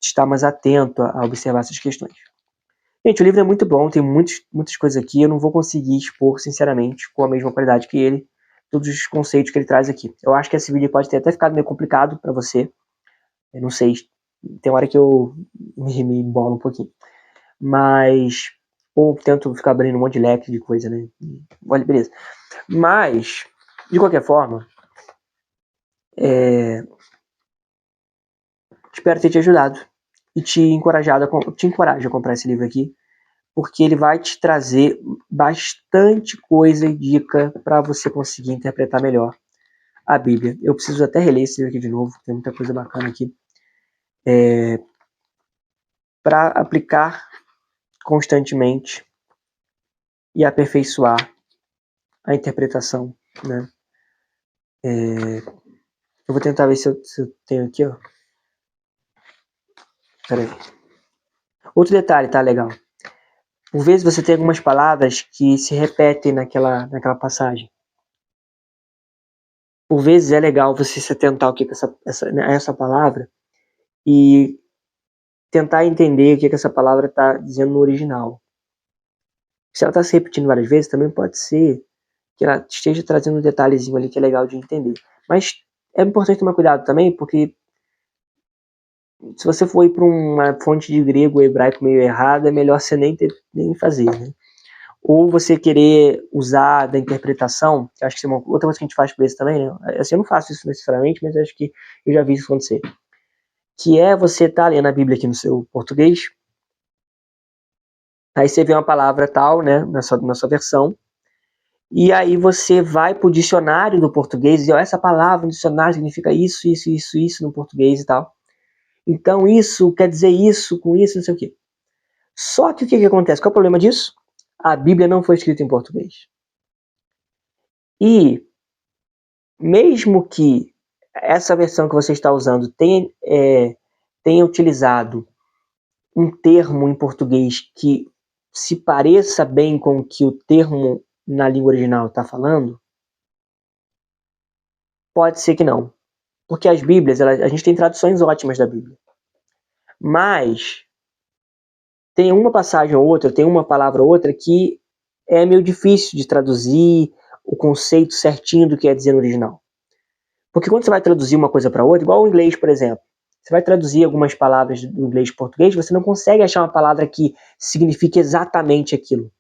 está mais atento a observar essas questões. Gente, o livro é muito bom, tem muitas coisas aqui, eu não vou conseguir expor, sinceramente, com a mesma qualidade que ele, todos os conceitos que ele traz aqui. Eu acho que esse vídeo pode ter até ficado meio complicado para você, eu não sei, tem hora que eu me embolo um pouquinho, mas, ou tento ficar abrindo um monte de leque de coisa, né, olha, beleza. Mas, de qualquer forma, espero ter te ajudado e te encoraja a comprar esse livro aqui, porque ele vai te trazer bastante coisa e dica para você conseguir interpretar melhor a Bíblia. Eu preciso até reler esse livro aqui de novo, tem muita coisa bacana aqui. Para aplicar constantemente e aperfeiçoar a interpretação, né? Eu vou tentar ver se eu tenho aqui, ó. Peraí. Outro detalhe, tá legal. Por vezes você tem algumas palavras que se repetem naquela passagem. Por vezes é legal você se atentar ao que essa palavra e tentar entender o que essa palavra está dizendo no original. Se ela está se repetindo várias vezes, também pode ser que ela esteja trazendo um detalhezinho ali que é legal de entender. Mas É importante tomar cuidado também, porque se você for ir para uma fonte de grego ou hebraico meio errada, é melhor você nem fazer, né? Ou você querer usar da interpretação, que acho que é uma outra coisa que a gente faz por isso também, né? Assim, eu não faço isso necessariamente, mas acho que eu já vi isso acontecer. Que é você estar lendo a Bíblia aqui no seu português, aí você vê uma palavra tal, né, na sua versão, e aí você vai pro dicionário do português e ó, essa palavra no dicionário significa isso no português e tal. Então isso quer dizer isso, com isso, não sei o quê. Só que o que acontece? Qual é o problema disso? A Bíblia não foi escrita em português. E mesmo que essa versão que você está usando tenha utilizado um termo em português que se pareça bem com o que o termo na língua original está falando, pode ser que não. Porque as Bíblias, a gente tem traduções ótimas da Bíblia. Mas tem uma passagem ou outra, tem uma palavra ou outra que é meio difícil de traduzir o conceito certinho do que é dizer no original. Porque quando você vai traduzir uma coisa para outra, igual o inglês, por exemplo, você vai traduzir algumas palavras do inglês para o português, você não consegue achar uma palavra que signifique exatamente aquilo.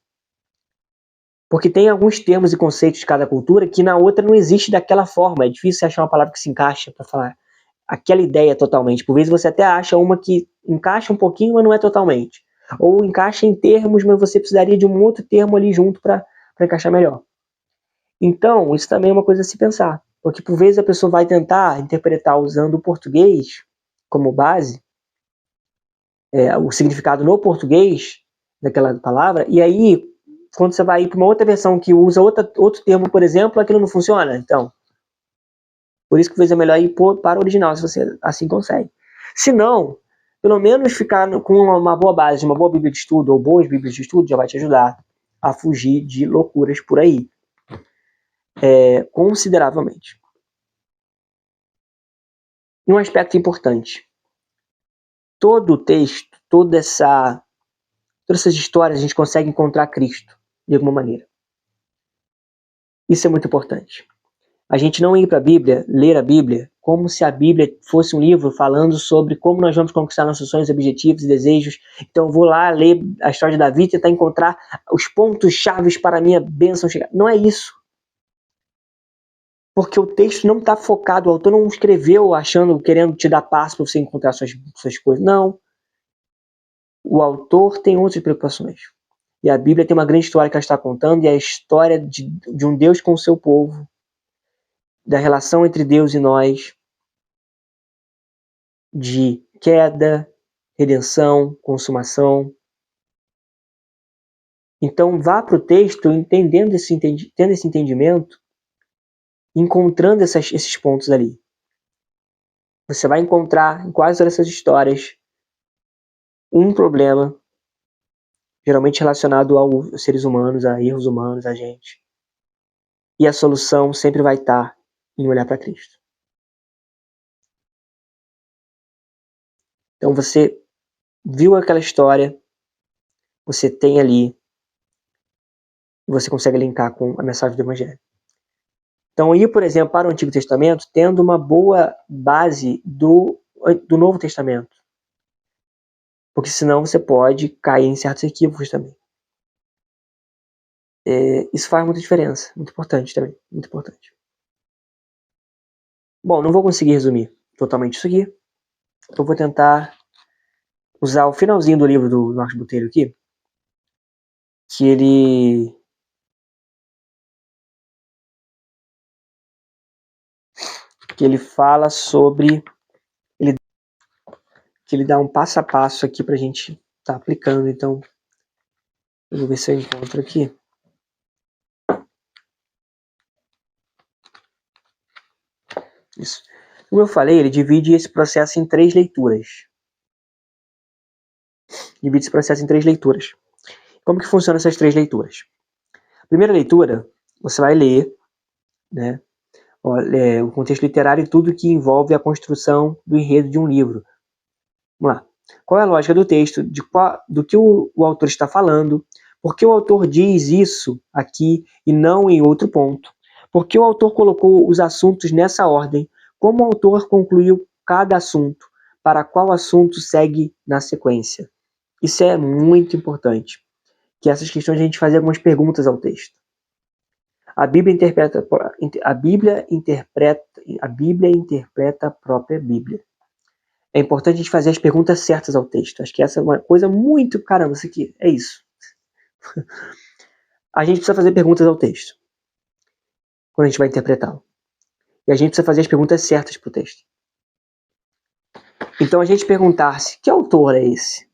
Porque tem alguns termos e conceitos de cada cultura que na outra não existe daquela forma. É difícil você achar uma palavra que se encaixa para falar aquela ideia totalmente. Por vezes você até acha uma que encaixa um pouquinho, mas não é totalmente. Ou encaixa em termos, mas você precisaria de um outro termo ali junto para encaixar melhor. Então, isso também é uma coisa a se pensar. Porque por vezes a pessoa vai tentar interpretar usando o português como base, o significado no português daquela palavra, e aí, quando você vai ir para uma outra versão que usa outro termo, por exemplo, aquilo não funciona. Então, por isso que talvez é melhor ir para o original, se você assim consegue. Se não, pelo menos ficar com uma boa base, uma boa Bíblia de estudo, ou boas Bíblias de estudo, já vai te ajudar a fugir de loucuras por aí. Consideravelmente. E um aspecto importante. Todo o texto, todas essas histórias, a gente consegue encontrar Cristo, de alguma maneira. Isso é muito importante. A gente não ir para a Bíblia, ler a Bíblia, como se a Bíblia fosse um livro falando sobre como nós vamos conquistar nossos sonhos, objetivos e desejos. Então eu vou lá ler a história de Davi e tentar encontrar os pontos chaves para a minha bênção chegar. Não é isso. Porque o texto não está focado, o autor não escreveu querendo te dar passo para você encontrar suas coisas. Não. O autor tem outras preocupações. E a Bíblia tem uma grande história que ela está contando, e é a história de um Deus com o seu povo, da relação entre Deus e nós, de queda, redenção, consumação. Então vá para o texto tendo esse entendimento, encontrando esses pontos ali. Você vai encontrar em quase todas essas histórias um problema, geralmente relacionado aos seres humanos, a erros humanos, a gente. E a solução sempre vai estar em olhar para Cristo. Então você viu aquela história, você tem ali, você consegue linkar com a mensagem do Evangelho. Então ir, por exemplo, para o Antigo Testamento, tendo uma boa base do Novo Testamento. Porque senão você pode cair em certos equívocos também. Isso faz muita diferença, muito importante também, muito importante. Bom, não vou conseguir resumir totalmente isso aqui. Eu vou tentar usar o finalzinho do livro do Norte Botelho aqui, que ele fala sobre, que ele dá um passo a passo aqui pra gente estar aplicando. Então, eu vou ver se eu encontro aqui. Isso. Como eu falei, ele divide esse processo em 3 leituras. Como que funcionam essas 3 leituras? Primeira leitura, você vai ler, né, o contexto literário e tudo que envolve a construção do enredo de um livro. Vamos lá. Qual é a lógica do texto, do que o autor está falando, por que o autor diz isso aqui e não em outro ponto, por que o autor colocou os assuntos nessa ordem, Como o autor concluiu cada assunto, para qual assunto segue na sequência. Isso é muito importante, que essas questões a gente faz algumas perguntas ao texto. A Bíblia interpreta a própria Bíblia. É importante a gente fazer as perguntas certas ao texto. Acho que essa é uma coisa muito... Caramba, isso aqui é isso. A gente precisa fazer perguntas ao texto quando a gente vai interpretá-lo. E a gente precisa fazer as perguntas certas para o texto. Então a gente perguntar-se, que autor é esse?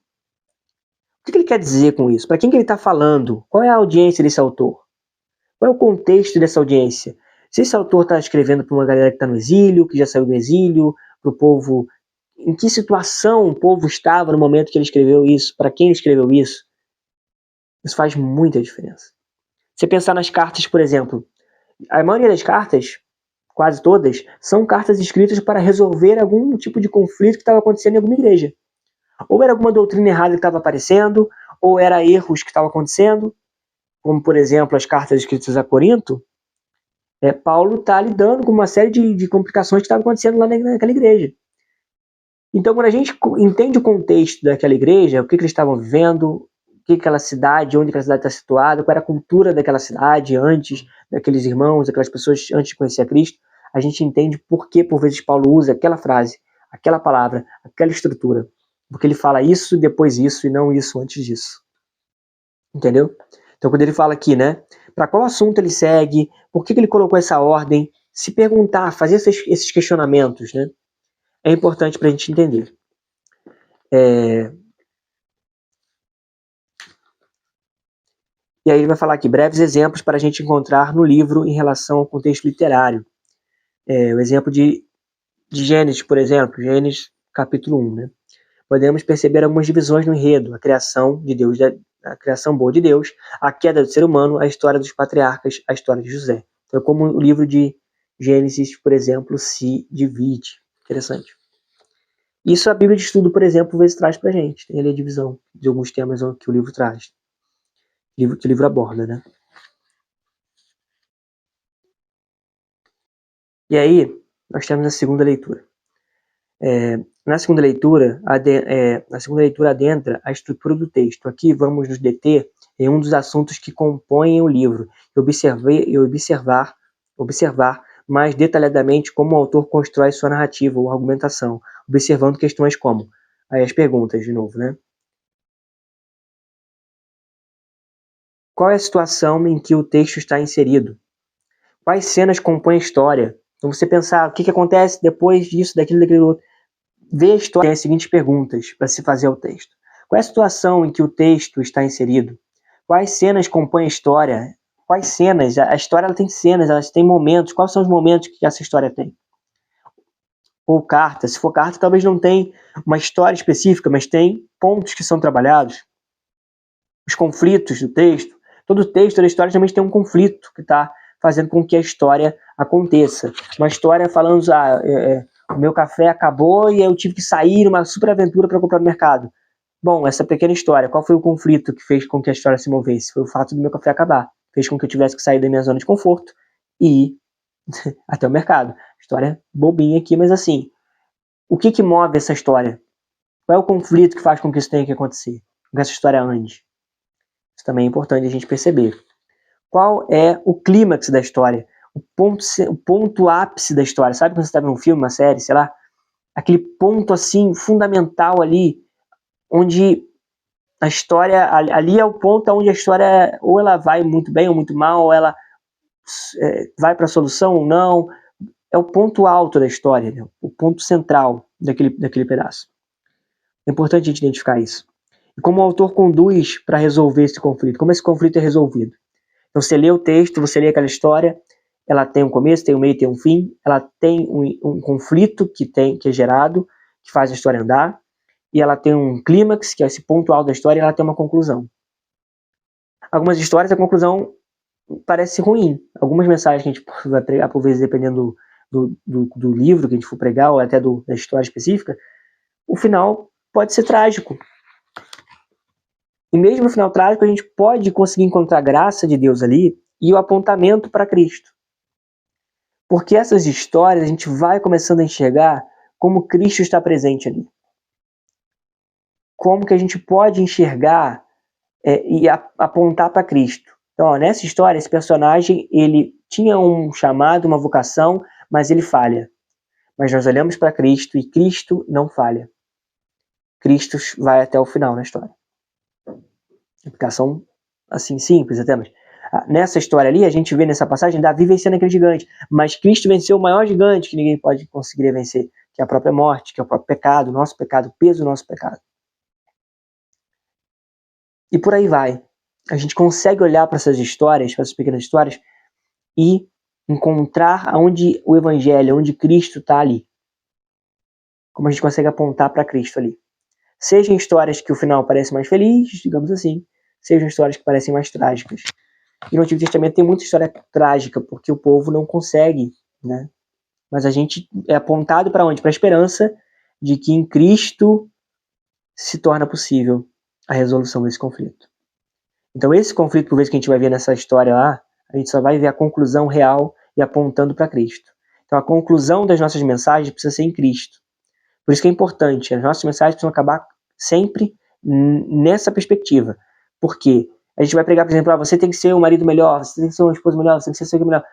O que ele quer dizer com isso? Para quem que ele está falando? Qual é a audiência desse autor? Qual é o contexto dessa audiência? Se esse autor está escrevendo para uma galera que está no exílio, que já saiu do exílio, para o povo... Em que situação o povo estava no momento que ele escreveu isso? Para quem ele escreveu isso? Isso faz muita diferença. Você pensar nas cartas, por exemplo. A maioria das cartas, quase todas, são cartas escritas para resolver algum tipo de conflito que estava acontecendo em alguma igreja. Ou era alguma doutrina errada que estava aparecendo, ou era erros que estavam acontecendo, como, por exemplo, as cartas escritas a Corinto. Paulo está lidando com uma série de complicações que estavam acontecendo lá naquela igreja. Então, quando a gente entende o contexto daquela igreja, o que eles estavam vivendo, aquela cidade, onde aquela cidade está situada, qual era a cultura daquela cidade antes, daqueles irmãos, daquelas pessoas antes de conhecer a Cristo, a gente entende por que, por vezes, Paulo usa aquela frase, aquela palavra, aquela estrutura. Porque ele fala isso, depois isso, e não isso antes disso. Entendeu? Então, quando ele fala aqui, né, para qual assunto ele segue, por que ele colocou essa ordem, se perguntar, fazer esses questionamentos, né, é importante para a gente entender. E aí ele vai falar aqui, breves exemplos para a gente encontrar no livro em relação ao contexto literário. O exemplo de Gênesis, por exemplo, Gênesis capítulo 1, né? Podemos perceber algumas divisões no enredo, a criação de Deus, a criação boa de Deus, a queda do ser humano, a história dos patriarcas, a história de José. Então, como o livro de Gênesis, por exemplo, se divide. Interessante. Isso a Bíblia de Estudo, por exemplo, às vezes traz pra gente. Tem ali a divisão de alguns temas que o livro traz. Que o livro aborda, né? E aí, nós temos a segunda leitura. Na segunda leitura adentra a estrutura do texto. Aqui vamos nos deter em um dos assuntos que compõem o livro e observar mais detalhadamente como o autor constrói sua narrativa ou argumentação, observando questões como aí as perguntas de novo, né? Qual é a situação em que o texto está inserido? Quais cenas compõem a história? Então você pensar o que acontece depois disso, daquilo outro. Ver a história tem as seguintes perguntas para se fazer ao texto. Qual é a situação em que o texto está inserido? Quais cenas compõem a história? Quais cenas? A história ela tem cenas, ela tem momentos. Quais são os momentos que essa história tem? Ou carta. Se for carta, talvez não tenha uma história específica, mas tem pontos que são trabalhados. Os conflitos do texto. Todo texto da história também tem um conflito que está fazendo com que a história aconteça. Uma história falando, o meu café acabou e eu tive que sair numa super aventura para comprar no mercado. Bom, essa pequena história, qual foi o conflito que fez com que a história se movesse? Foi o fato do meu café acabar. Fez com que eu tivesse que sair da minha zona de conforto e ir até o mercado. História bobinha aqui, mas assim, o que move essa história? Qual é o conflito que faz com que isso tenha que acontecer? Com que essa história ande? Isso também é importante a gente perceber. Qual é o clímax da história? O ponto ápice da história. Sabe quando você está vendo um filme, uma série, sei lá? Aquele ponto assim fundamental ali, onde a história, ali é o ponto onde a história ou ela vai muito bem ou muito mal, ou ela vai para a solução ou não. É o ponto alto da história, né? O ponto central daquele pedaço. É importante a gente identificar isso. E como o autor conduz para resolver esse conflito, como esse conflito é resolvido. Então você lê o texto, você lê aquela história, ela tem um começo, tem um meio, tem um fim, ela tem um conflito que é gerado, que faz a história andar, e ela tem um clímax, que é esse ponto alto da história, e ela tem uma conclusão. Algumas histórias, a conclusão parece ruim. Algumas mensagens que a gente vai pregar, por vezes, dependendo do livro que a gente for pregar, ou até da história específica, o final pode ser trágico. E mesmo no final trágico, a gente pode conseguir encontrar a graça de Deus ali e o apontamento para Cristo. Porque essas histórias a gente vai começando a enxergar como Cristo está presente ali. Como que a gente pode enxergar e apontar para Cristo. Então, ó, nessa história, esse personagem, ele tinha um chamado, uma vocação, mas ele falha. Mas nós olhamos para Cristo e Cristo não falha. Cristo vai até o final na história. Aplicação, assim, simples até, mas nessa história ali, a gente vê nessa passagem Davi vencendo aquele gigante, mas Cristo venceu o maior gigante que ninguém pode conseguir vencer, que é a própria morte, que é o próprio pecado, o nosso pecado, o peso do nosso pecado. E por aí vai. A gente consegue olhar para essas histórias, para essas pequenas histórias, e encontrar onde o Evangelho, onde Cristo está ali. Como a gente consegue apontar para Cristo ali. Sejam histórias que o final parece mais feliz, digamos assim, sejam histórias que parecem mais trágicas. E no Antigo Testamento tem muita história trágica, porque o povo não consegue, né? Mas a gente é apontado para onde? Para a esperança de que em Cristo se torna possível a resolução desse conflito. Então esse conflito, por vezes, que a gente vai ver nessa história lá, a gente só vai ver a conclusão real e apontando para Cristo. Então a conclusão das nossas mensagens precisa ser em Cristo. Por isso que é importante, as nossas mensagens precisam acabar sempre nessa perspectiva. Por quê? A gente vai pregar, por exemplo, você tem que ser um marido melhor, você tem que ser uma esposa melhor, você tem que ser um melhor,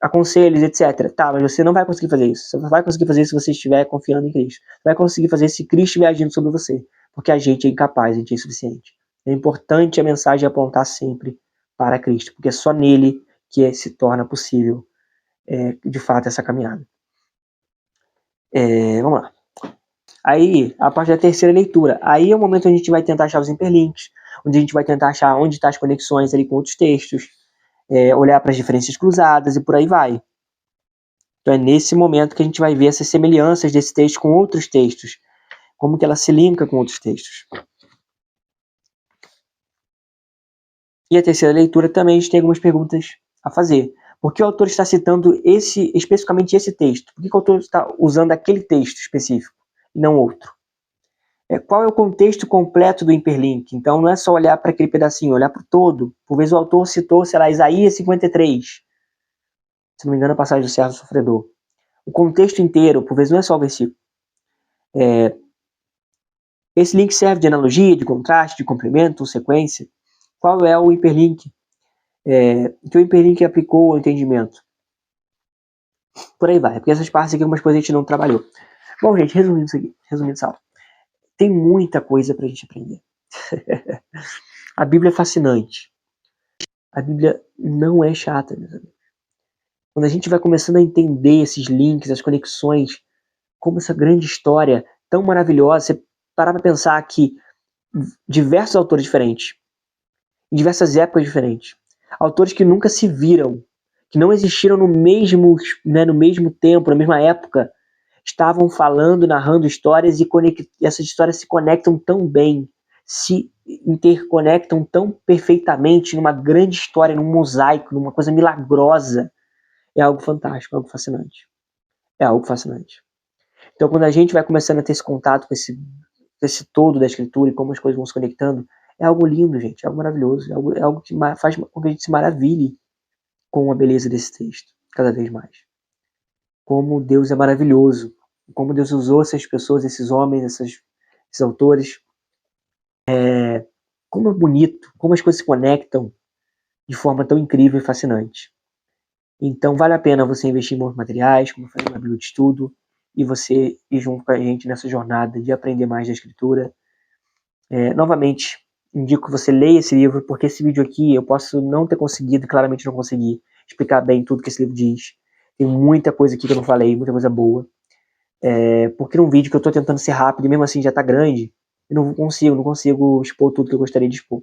aconselhos, etc. Tá, mas você não vai conseguir fazer isso. Você não vai conseguir fazer isso se você estiver confiando em Cristo. Você vai conseguir fazer isso se Cristo estiver agindo sobre você. Porque a gente é incapaz, a gente é insuficiente. É importante a mensagem apontar sempre para Cristo, porque é só nele que se torna possível, de fato, essa caminhada. Vamos lá. Aí, a partir da terceira leitura, aí é o momento onde a gente vai tentar achar os hiperlinks, onde a gente vai tentar achar onde estão as conexões ali com outros textos, olhar para as diferenças cruzadas e por aí vai. Então é nesse momento que a gente vai ver essas semelhanças desse texto com outros textos, como que ela se linka com outros textos. E a terceira leitura também a gente tem algumas perguntas a fazer. Por que o autor está citando especificamente esse texto? Por que o autor está usando aquele texto específico e não outro? Qual é o contexto completo do hiperlink? Então não é só olhar para aquele pedacinho, olhar para o todo. Por vezes o autor citou, sei lá, Isaías 53. Se não me engano, a passagem do servo sofredor. O contexto inteiro, por vezes não é só o versículo. Esse link serve de analogia, de contraste, de complemento, sequência. Qual é o hiperlink que o hiperlink aplicou ao entendimento? Por aí vai, porque essas partes aqui, algumas coisas a gente não trabalhou. Bom, gente, resumindo isso aqui, resumindo essa aula. Tem muita coisa pra gente aprender. A Bíblia é fascinante. A Bíblia não é chata, meus amigos. Quando a gente vai começando a entender esses links, as conexões, como essa grande história tão maravilhosa, você parar pra pensar que diversos autores diferentes, em diversas épocas diferentes, autores que nunca se viram, que não existiram no mesmo tempo, na mesma época, estavam falando, narrando histórias e essas histórias se conectam tão bem, se interconectam tão perfeitamente numa grande história, num mosaico, numa coisa milagrosa. É algo fantástico, é algo fascinante. É algo fascinante. Então, quando a gente vai começando a ter esse contato com esse todo da escritura e como as coisas vão se conectando, é algo lindo, gente, é algo maravilhoso, é algo que faz com que a gente se maravilhe com a beleza desse texto, cada vez mais. Como Deus é maravilhoso, como Deus usou essas pessoas, esses homens, esses autores, como é bonito, como as coisas se conectam de forma tão incrível e fascinante. Então vale a pena você investir em bons materiais, como eu falei, uma Bíblia de estudo, e você ir junto com a gente nessa jornada de aprender mais da Escritura. Novamente, indico que você leia esse livro, porque esse vídeo aqui eu posso não ter conseguido, claramente não consegui, explicar bem tudo que esse livro diz. Tem muita coisa aqui que eu não falei, muita coisa boa. Porque num vídeo que eu tô tentando ser rápido e mesmo assim já tá grande, eu não consigo expor tudo que eu gostaria de expor.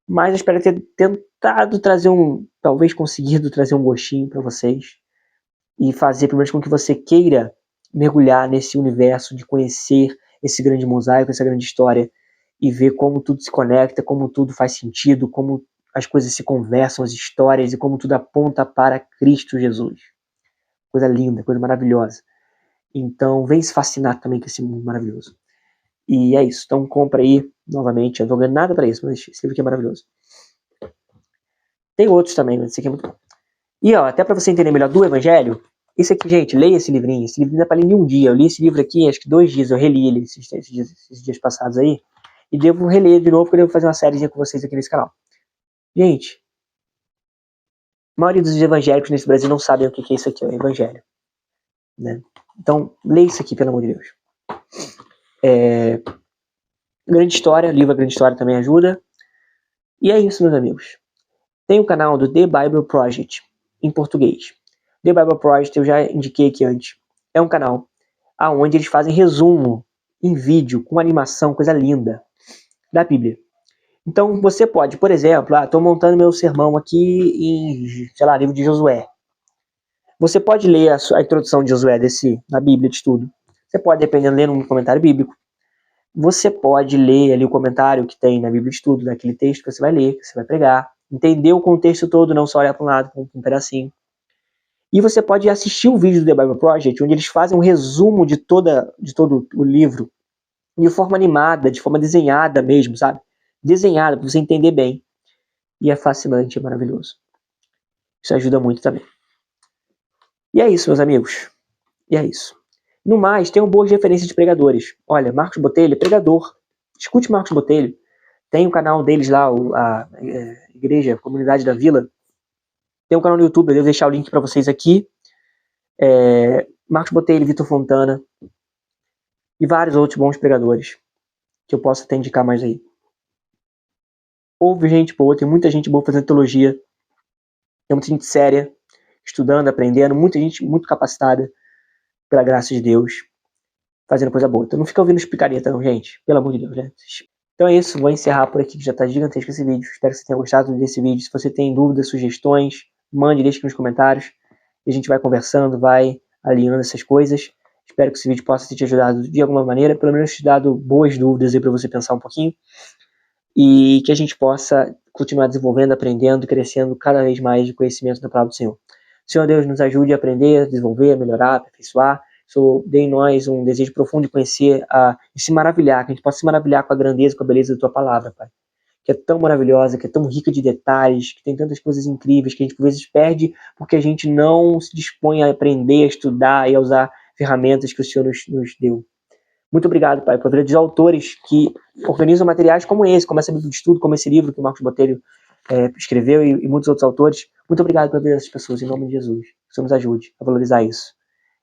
Mas eu espero ter tentado trazer talvez conseguido trazer um gostinho para vocês e fazer pelo menos com que você queira mergulhar nesse universo de conhecer esse grande mosaico, essa grande história e ver como tudo se conecta, como tudo faz sentido, como as coisas se conversam, as histórias e como tudo aponta para Cristo Jesus. Coisa linda, coisa maravilhosa. Então vem se fascinar também com esse mundo maravilhoso. E é isso, então compra aí novamente, eu não tô ganhando nada para isso, mas esse livro aqui é maravilhoso. Tem outros também, mas esse aqui é muito bom. E ó, até para você entender melhor do Evangelho, esse aqui, gente, leia esse livrinho. Esse livrinho dá pra ler em um dia. Eu li esse livro aqui, acho que 2 dias. Eu reli ele esses dias passados aí. E devo reler de novo, porque eu devo fazer uma sériezinha com vocês aqui nesse canal. Gente, a maioria dos evangélicos nesse Brasil não sabem o que é isso aqui, o Evangelho. Né? Então, leia isso aqui, pelo amor de Deus. Grande História, o livro A Grande História também ajuda. E é isso, meus amigos. Tem o canal do The Bible Project, em português. The Bible Project, eu já indiquei aqui antes. É um canal onde eles fazem resumo em vídeo, com animação, coisa linda, da Bíblia. Então, você pode, por exemplo, estou montando meu sermão aqui em, sei lá, livro de Josué. Você pode ler a introdução de Josué na Bíblia de estudo. Você pode, dependendo, ler um comentário bíblico. Você pode ler ali o comentário que tem na Bíblia de estudo, daquele texto que você vai ler, que você vai pregar. Entender o contexto todo, não só olhar para um lado, com um pedacinho. E você pode assistir o vídeo do The Bible Project, onde eles fazem um resumo de todo o livro, de forma animada, de forma desenhada mesmo, sabe? Desenhada, para você entender bem. E é fascinante, é maravilhoso. Isso ajuda muito também. E é isso, meus amigos. E é isso. No mais, tenham boas referências de pregadores. Olha, Marcos Botelho é pregador. Escute Marcos Botelho. Tem o canal deles lá, a Igreja, Comunidade da Vila. Tem um canal no YouTube, eu devo deixar o link para vocês aqui. Marcos Botelho, Vitor Fontana e vários outros bons pregadores que eu posso até indicar mais aí. Houve gente boa, tem muita gente boa fazendo teologia, tem muita gente séria, estudando, aprendendo, muita gente muito capacitada, pela graça de Deus, fazendo coisa boa. Então não fica ouvindo os picareta não, gente, pelo amor de Deus, né? Então é isso, vou encerrar por aqui, que já está gigantesco esse vídeo. Espero que você tenha gostado desse vídeo. Se você tem dúvidas, sugestões, mande, deixe aqui nos comentários. E a gente vai conversando, vai alinhando essas coisas. Espero que esse vídeo possa ter te ajudado de alguma maneira, pelo menos te dado boas dúvidas aí para você pensar um pouquinho. E que a gente possa continuar desenvolvendo, aprendendo, crescendo cada vez mais de conhecimento da palavra do Senhor. Senhor Deus, nos ajude a aprender, a desenvolver, a melhorar, a aperfeiçoar. Senhor, dê em nós um desejo profundo de conhecer e se maravilhar, que a gente possa se maravilhar com a grandeza, com a beleza da Tua palavra, Pai. Que é tão maravilhosa, que é tão rica de detalhes, que tem tantas coisas incríveis, que a gente por vezes perde porque a gente não se dispõe a aprender, a estudar e a usar ferramentas que o Senhor nos deu. Muito obrigado, Pai, por ver dos autores que organizam materiais como esse, como essa Bíblia de Estudo, como esse livro que o Marcos Botelho escreveu e muitos outros autores. Muito obrigado por ver essas pessoas, em nome de Jesus. Que o Senhor nos ajude a valorizar isso.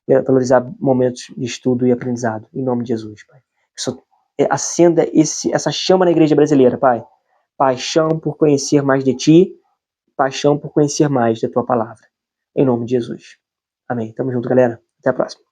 E a valorizar momentos de estudo e aprendizado, em nome de Jesus, Pai. Que o Senhor acenda essa chama na igreja brasileira, Pai. Paixão por conhecer mais de Ti, paixão por conhecer mais da Tua palavra. Em nome de Jesus. Amém. Tamo junto, galera. Até a próxima.